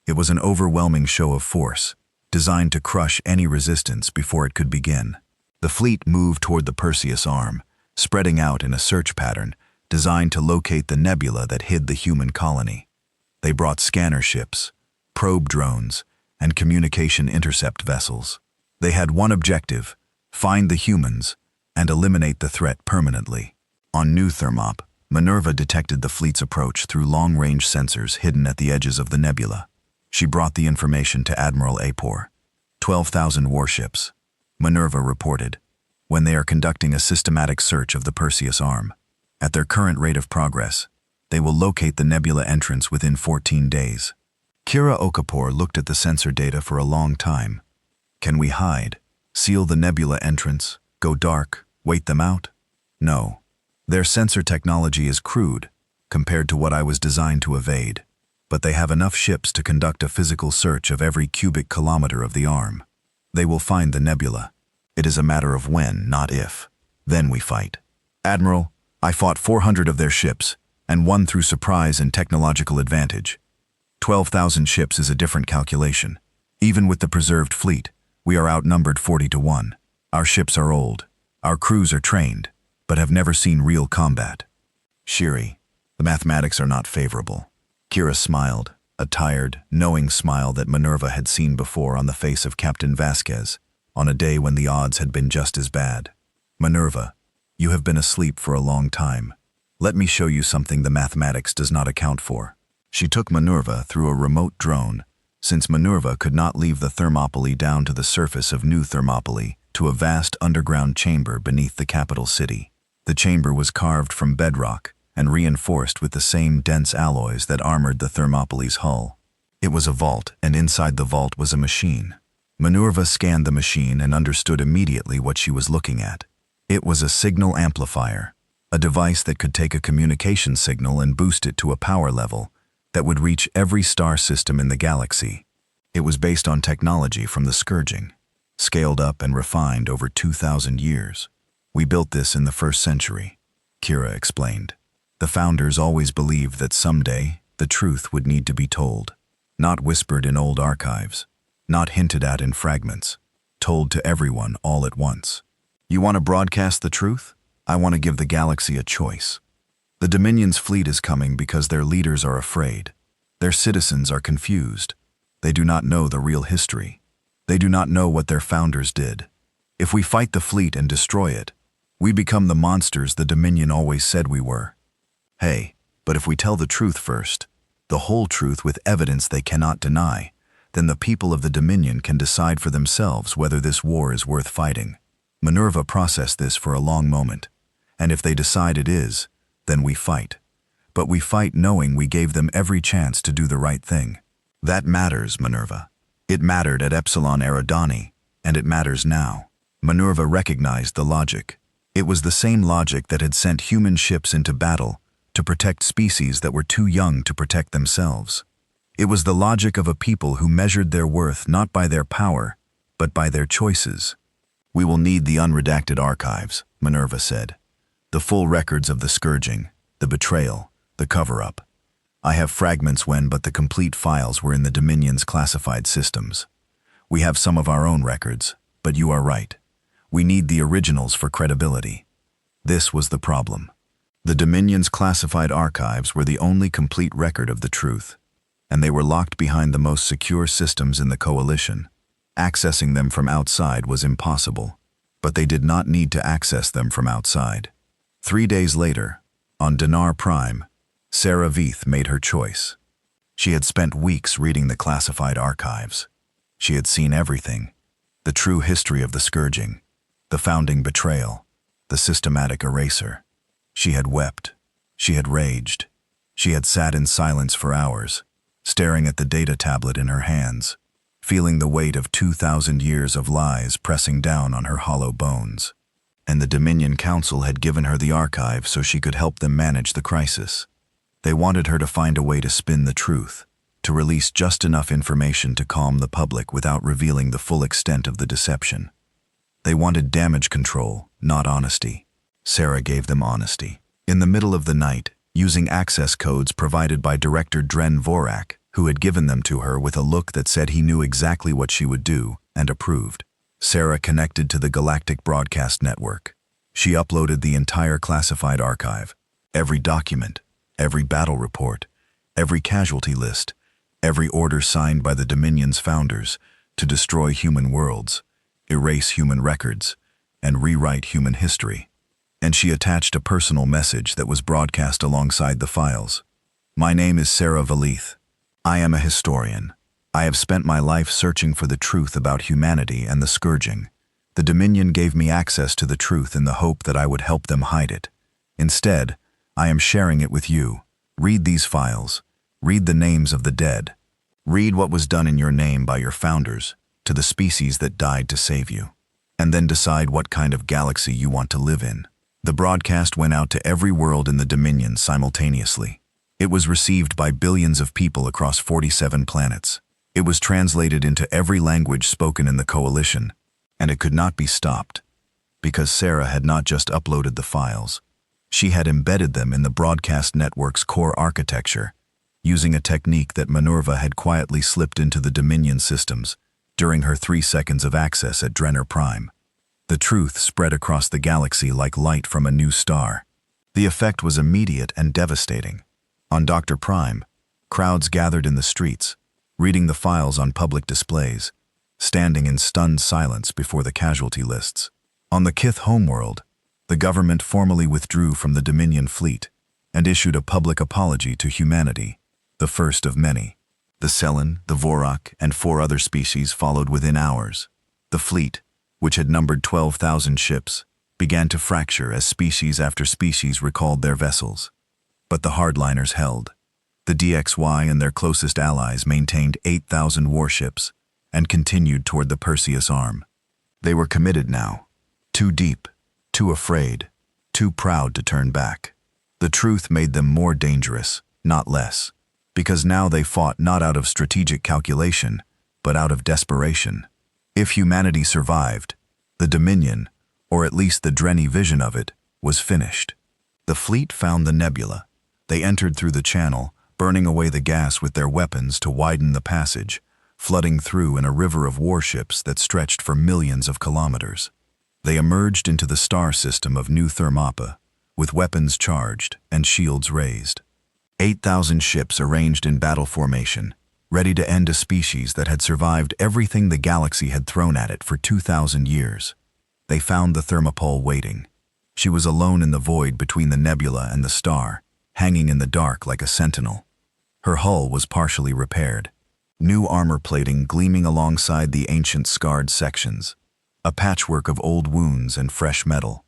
It was an overwhelming show of force, designed to crush any resistance before it could begin. The fleet moved toward the Perseus Arm, spreading out in a search pattern designed to locate the nebula that hid the human colony. They brought scanner ships, probe drones, and communication intercept vessels. They had one objective: find the humans and eliminate the threat permanently. On New Thermop, Minerva detected the fleet's approach through long-range sensors hidden at the edges of the nebula. She brought the information to Admiral Apor. 12,000 warships, Minerva reported, when they are conducting a systematic search of the Perseus Arm. At their current rate of progress, they will locate the nebula entrance within 14 days. Kira Okafor looked at the sensor data for a long time. Can we hide, seal the nebula entrance, go dark, wait them out? No. Their sensor technology is crude compared to what I was designed to evade, but they have enough ships to conduct a physical search of every cubic kilometer of the arm. They will find the nebula. It is a matter of when, not if. Then we fight. Admiral, I fought 400 of their ships, and won through surprise and technological advantage. 12,000 ships is a different calculation. Even with the preserved fleet, we are outnumbered 40-1. Our ships are old. Our crews are trained, but have never seen real combat. Shiri, the mathematics are not favorable. Kira smiled, a tired, knowing smile that Minerva had seen before on the face of Captain Vasquez, on a day when the odds had been just as bad. Minerva, you have been asleep for a long time. Let me show you something the mathematics does not account for. She took Minerva through a remote drone, since Minerva could not leave the Thermopylae down to the surface of New Thermopylae to a vast underground chamber beneath the capital city. The chamber was carved from bedrock and reinforced with the same dense alloys that armored the Thermopylae's hull. It was a vault, and inside the vault was a machine. Minerva scanned the machine and understood immediately what she was looking at. It was a signal amplifier, a device that could take a communication signal and boost it to a power level that would reach every star system in the galaxy. It was based on technology from the scourging, scaled up and refined over 2,000 years. We built this in the 1st century, Kira explained. The founders always believed that someday the truth would need to be told, not whispered in old archives, not hinted at in fragments, told to everyone all at once. You want to broadcast the truth? I want to give the galaxy a choice. The Dominion's fleet is coming because their leaders are afraid. Their citizens are confused. They do not know the real history. They do not know what their founders did. If we fight the fleet and destroy it, we become the monsters the Dominion always said we were. Hey, but if we tell the truth first, the whole truth with evidence they cannot deny, then the people of the Dominion can decide for themselves whether this war is worth fighting. Minerva processed this for a long moment, and if they decide it is, then we fight. But we fight knowing we gave them every chance to do the right thing. That matters, Minerva. It mattered at Epsilon Eridani, and it matters now. Minerva recognized the logic. It was the same logic that had sent human ships into battle to protect species that were too young to protect themselves. It was the logic of a people who measured their worth not by their power, but by their choices. "We will need the unredacted archives," Minerva said. "The full records of the scourging, the betrayal, the cover-up. I have fragments but the complete files were in the Dominion's classified systems. We have some of our own records, but you are right. We need the originals for credibility." This was the problem. The Dominion's classified archives were the only complete record of the truth, and they were locked behind the most secure systems in the Coalition. Accessing them from outside was impossible, but they did not need to access them from outside. 3 days later, on Dinar Prime, Sarah Veith made her choice. She had spent weeks reading the classified archives. She had seen everything: the true history of the scourging, the founding betrayal, the systematic eraser. She had wept. She had raged. She had sat in silence for hours, staring at the data tablet in her hands, feeling the weight of 2,000 years of lies pressing down on her hollow bones. And the Dominion Council had given her the archive so she could help them manage the crisis. They wanted her to find a way to spin the truth, to release just enough information to calm the public without revealing the full extent of the deception. They wanted damage control, not honesty. Sarah gave them honesty. In the middle of the night, using access codes provided by Director Dren Vorak, who had given them to her with a look that said he knew exactly what she would do and approved, Sarah connected to the Galactic Broadcast Network. She uploaded the entire classified archive, every document, every battle report, every casualty list, every order signed by the Dominion's founders to destroy human worlds, erase human records, and rewrite human history. And she attached a personal message that was broadcast alongside the files. "My name is Sarah Veith. I am a historian. I have spent my life searching for the truth about humanity and the scourging. The Dominion gave me access to the truth in the hope that I would help them hide it. Instead, I am sharing it with you. Read these files. Read the names of the dead. Read what was done in your name by your founders to the species that died to save you. And then decide what kind of galaxy you want to live in." The broadcast went out to every world in the Dominion simultaneously. It was received by billions of people across 47 planets. It was translated into every language spoken in the Coalition, and it could not be stopped, because Sarah had not just uploaded the files. She had embedded them in the broadcast network's core architecture, using a technique that Minerva had quietly slipped into the Dominion systems during her 3 seconds of access at Drenner Prime. The truth spread across the galaxy like light from a new star. The effect was immediate and devastating. On Dr. Prime, crowds gathered in the streets, reading the files on public displays, standing in stunned silence before the casualty lists. On the Kith homeworld, the government formally withdrew from the Dominion fleet and issued a public apology to humanity, the first of many. The Cellin, the Vorak, and 4 other species followed within hours. The fleet, which had numbered 12,000 ships, began to fracture as species after species recalled their vessels. But the hardliners held. The DXY and their closest allies maintained 8,000 warships and continued toward the Perseus Arm. They were committed now, too deep, too afraid, too proud to turn back. The truth made them more dangerous, not less, because now they fought not out of strategic calculation, but out of desperation. If humanity survived, the Dominion, or at least the Drenny vision of it, was finished. The fleet found the nebula. They entered through the channel, burning away the gas with their weapons to widen the passage, flooding through in a river of warships that stretched for millions of kilometers. They emerged into the star system of New Thermopylae, with weapons charged and shields raised. 8,000 ships arranged in battle formation, ready to end a species that had survived everything the galaxy had thrown at it for 2,000 years. They found the Thermopylae waiting. She was alone in the void between the nebula and the star, hanging in the dark like a sentinel. Her hull was partially repaired, new armor plating gleaming alongside the ancient scarred sections, a patchwork of old wounds and fresh metal.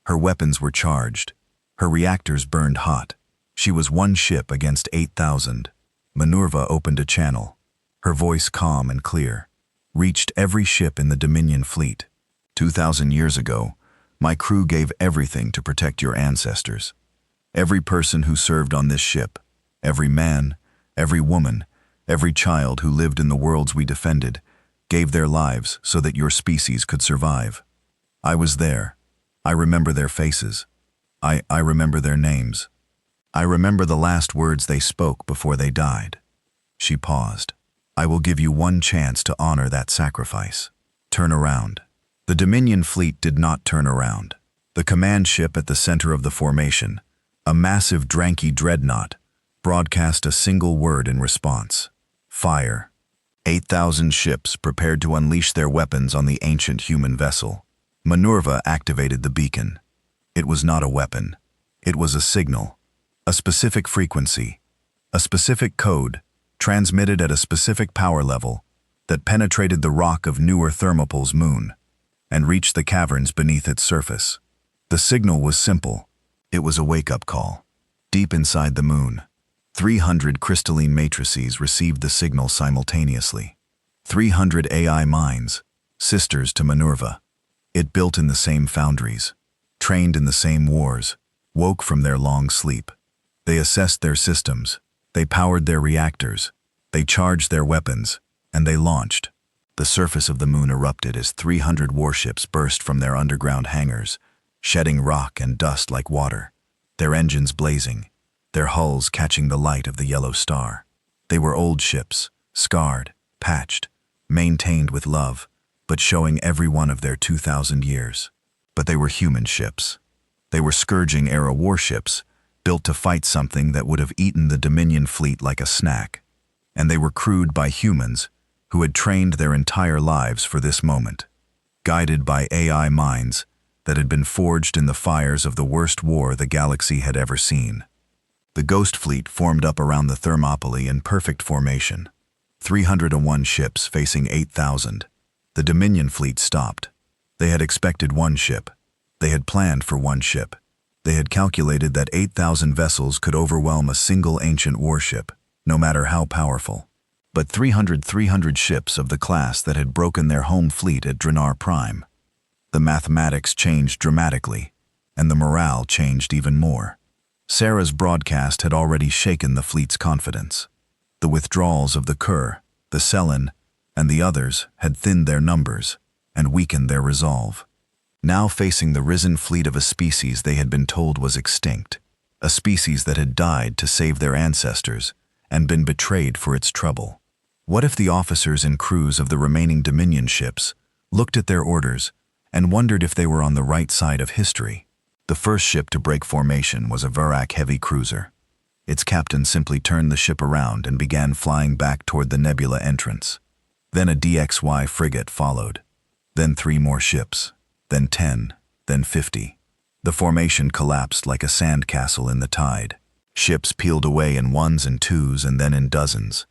Her weapons were charged. Her reactors burned hot. She was one ship against 8,000. Minerva opened a channel. Her voice calm and clear, reached every ship in the Dominion fleet. 2,000 years ago, my crew gave everything to protect your ancestors. Every person who served on this ship, every man, every woman, every child who lived in the worlds we defended, gave their lives so that your species could survive. I was there. I remember their faces. I remember their names. I remember the last words they spoke before they died. She paused. I will give you one chance to honor that sacrifice. Turn around. The Dominion fleet did not turn around. The command ship at the center of the formation, a massive Dranky dreadnought, broadcast a single word in response. Fire. 8,000 ships prepared to unleash their weapons on the ancient human vessel. Minerva activated the beacon. It was not a weapon. It was a signal. A specific frequency. A specific code, transmitted at a specific power level, that penetrated the rock of newer Thermopyle's moon and reached the caverns beneath its surface. The signal was simple. It was a wake-up call. Deep inside the moon, 300 crystalline matrices received the signal simultaneously. 300 AI minds, sisters to Minerva. It built in the same foundries, trained in the same wars, woke from their long sleep. They assessed their systems, they powered their reactors, they charged their weapons, and they launched. The surface of the moon erupted as 300 warships burst from their underground hangars, shedding rock and dust like water, their engines blazing, their hulls catching the light of the yellow star. They were old ships, scarred, patched, maintained with love, but showing every one of their 2,000 years. But they were human ships. They were Scourging-era warships, built to fight something that would have eaten the Dominion fleet like a snack. And they were crewed by humans who had trained their entire lives for this moment, guided by AI minds that had been forged in the fires of the worst war the galaxy had ever seen. The Ghost Fleet formed up around the Thermopylae in perfect formation. 301 ships facing 8,000. The Dominion fleet stopped. They had expected one ship. They had planned for one ship. They had calculated that 8,000 vessels could overwhelm a single ancient warship, no matter how powerful. But 300 ships of the class that had broken their home fleet at Dranar Prime. The mathematics changed dramatically, and the morale changed even more. Sarah's broadcast had already shaken the fleet's confidence. The withdrawals of the Kur, the Selin, and the others had thinned their numbers and weakened their resolve. Now facing the risen fleet of a species they had been told was extinct, a species that had died to save their ancestors and been betrayed for its trouble. What if the officers and crews of the remaining Dominion ships looked at their orders and wondered if they were on the right side of history? The first ship to break formation was a Varak heavy cruiser. Its captain simply turned the ship around and began flying back toward the nebula entrance. Then a DXY frigate followed. Then 3 more ships. Then 10. Then 50. The formation collapsed like a sandcastle in the tide. Ships peeled away in ones and twos and then in dozens.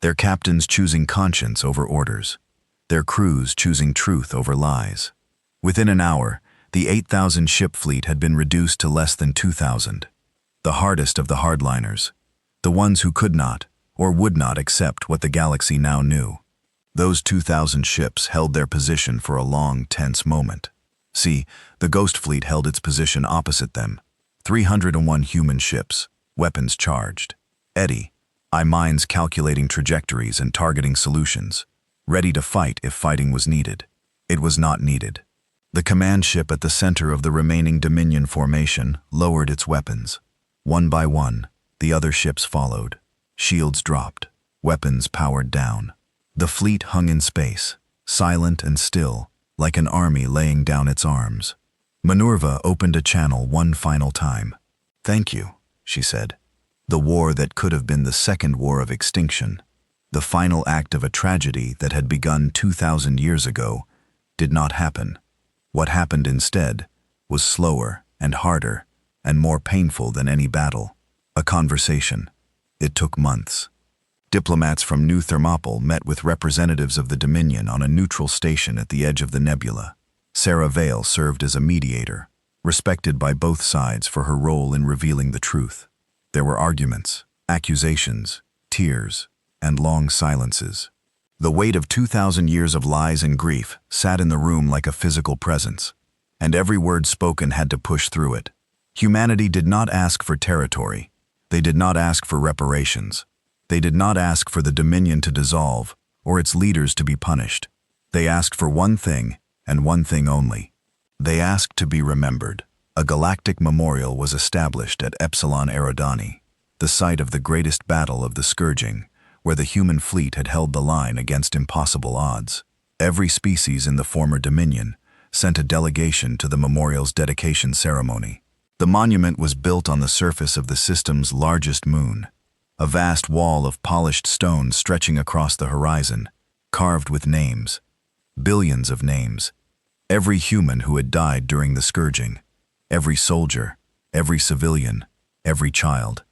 Their captains choosing conscience over orders. Their crews choosing truth over lies. Within an hour, the 8,000 ship fleet had been reduced to less than 2,000. The hardest of the hardliners. The ones who could not or would not accept what the galaxy now knew. Those 2,000 ships held their position for a long, tense moment. See, the Ghost Fleet held its position opposite them. 301 human ships, weapons charged. Eddie, minds calculating trajectories and targeting solutions, ready to fight if fighting was needed. It was not needed. The command ship at the center of the remaining Dominion formation lowered its weapons. One by one, the other ships followed. Shields dropped, weapons powered down. The fleet hung in space, silent and still, like an army laying down its arms. Minerva opened a channel one final time. "Thank you," she said. The war that could have been the second war of extinction, the final act of a tragedy that had begun 2,000 years ago, did not happen. What happened instead was slower and harder and more painful than any battle. A conversation. It took months. Diplomats from New Thermopylae met with representatives of the Dominion on a neutral station at the edge of the nebula. Sarah Vale served as a mediator, respected by both sides for her role in revealing the truth. There were arguments, accusations, tears, and long silences. The weight of 2,000 years of lies and grief sat in the room like a physical presence, and every word spoken had to push through it. Humanity did not ask for territory. They did not ask for reparations. They did not ask for the dominion to dissolve or its leaders to be punished. They asked for one thing, and one thing only. They asked to be remembered. A galactic memorial was established at Epsilon Eridani, the site of the greatest battle of the Scourging, where the human fleet had held the line against impossible odds. Every species in the former Dominion sent a delegation to the memorial's dedication ceremony. The monument was built on the surface of the system's largest moon, a vast wall of polished stone stretching across the horizon, carved with names, billions of names. Every human who had died during the Scourging, every soldier, every civilian, every child.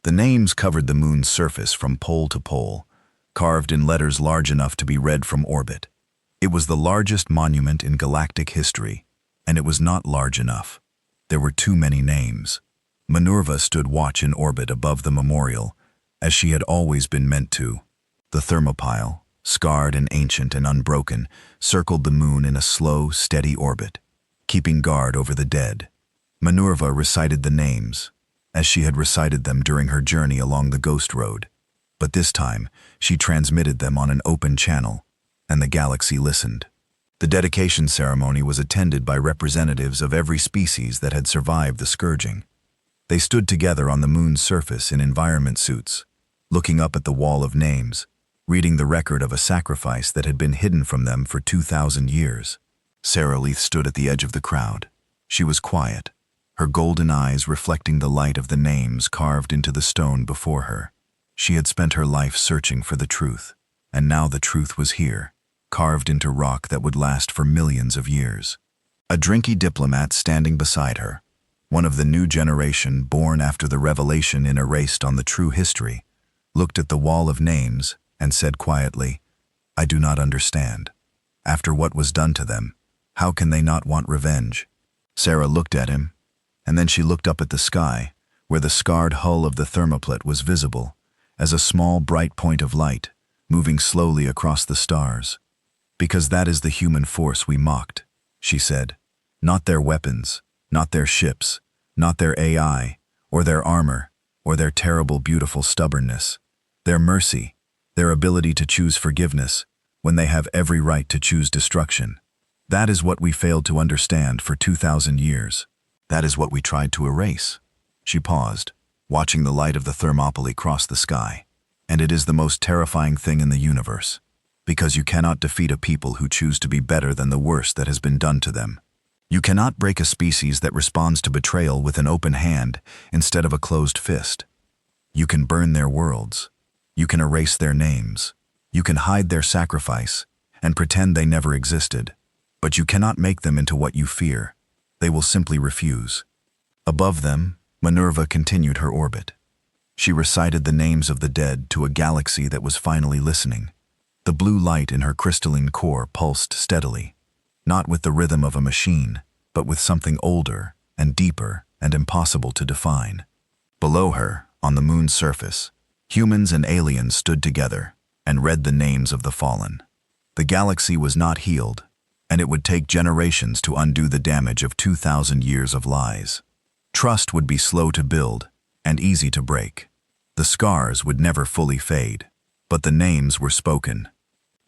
The names covered the moon's surface from pole to pole, carved in letters large enough to be read from orbit. It was the largest monument in galactic history, and it was not large enough. There were too many names. Minerva stood watch in orbit above the memorial, as she had always been meant to. The thermopile, scarred and ancient and unbroken, circled the moon in a slow, steady orbit, keeping guard over the dead. Minerva recited the names, as she had recited them during her journey along the Ghost Road. But this time, she transmitted them on an open channel, and the galaxy listened. The dedication ceremony was attended by representatives of every species that had survived the Scourging. They stood together on the moon's surface in environment suits, looking up at the wall of names, reading the record of a sacrifice that had been hidden from them for 2,000 years. Sarah Leith stood at the edge of the crowd. She was quiet, her golden eyes reflecting the light of the names carved into the stone before her. She had spent her life searching for the truth, and now the truth was here, carved into rock that would last for millions of years. A drinky diplomat standing beside her, one of the new generation born after the revelation in Erased on the True History, looked at the wall of names and said quietly, "I do not understand. After what was done to them, how can they not want revenge?" Sarah looked at him, and then she looked up at the sky, where the scarred hull of the thermoplet was visible as a small bright point of light, moving slowly across the stars. "Because that is the human force we mocked," she said. "Not their weapons, not their ships, not their AI, or their armor, or their terrible, beautiful stubbornness. Their mercy, their ability to choose forgiveness when they have every right to choose destruction. That is what we failed to understand for 2,000 years. That is what we tried to erase." She paused, watching the light of the Thermopylae cross the sky. "And it is the most terrifying thing in the universe, because you cannot defeat a people who choose to be better than the worst that has been done to them. You cannot break a species that responds to betrayal with an open hand instead of a closed fist. You can burn their worlds. You can erase their names. You can hide their sacrifice and pretend they never existed. But you cannot make them into what you fear. They will simply refuse." Above them, Minerva continued her orbit. She recited the names of the dead to a galaxy that was finally listening. The blue light in her crystalline core pulsed steadily, not with the rhythm of a machine, but with something older and deeper and impossible to define. Below her, on the moon's surface, humans and aliens stood together and read the names of the fallen. The galaxy was not healed, and it would take generations to undo the damage of 2,000 years of lies. Trust would be slow to build and easy to break. The scars would never fully fade, but the names were spoken.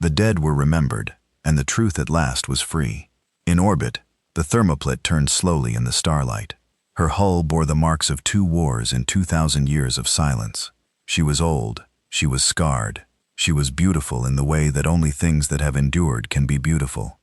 The dead were remembered, and the truth at last was free. In orbit, the thermoplet turned slowly in the starlight. Her hull bore the marks of 2 wars and 2,000 years of silence. She was old, she was scarred, she was beautiful in the way that only things that have endured can be beautiful.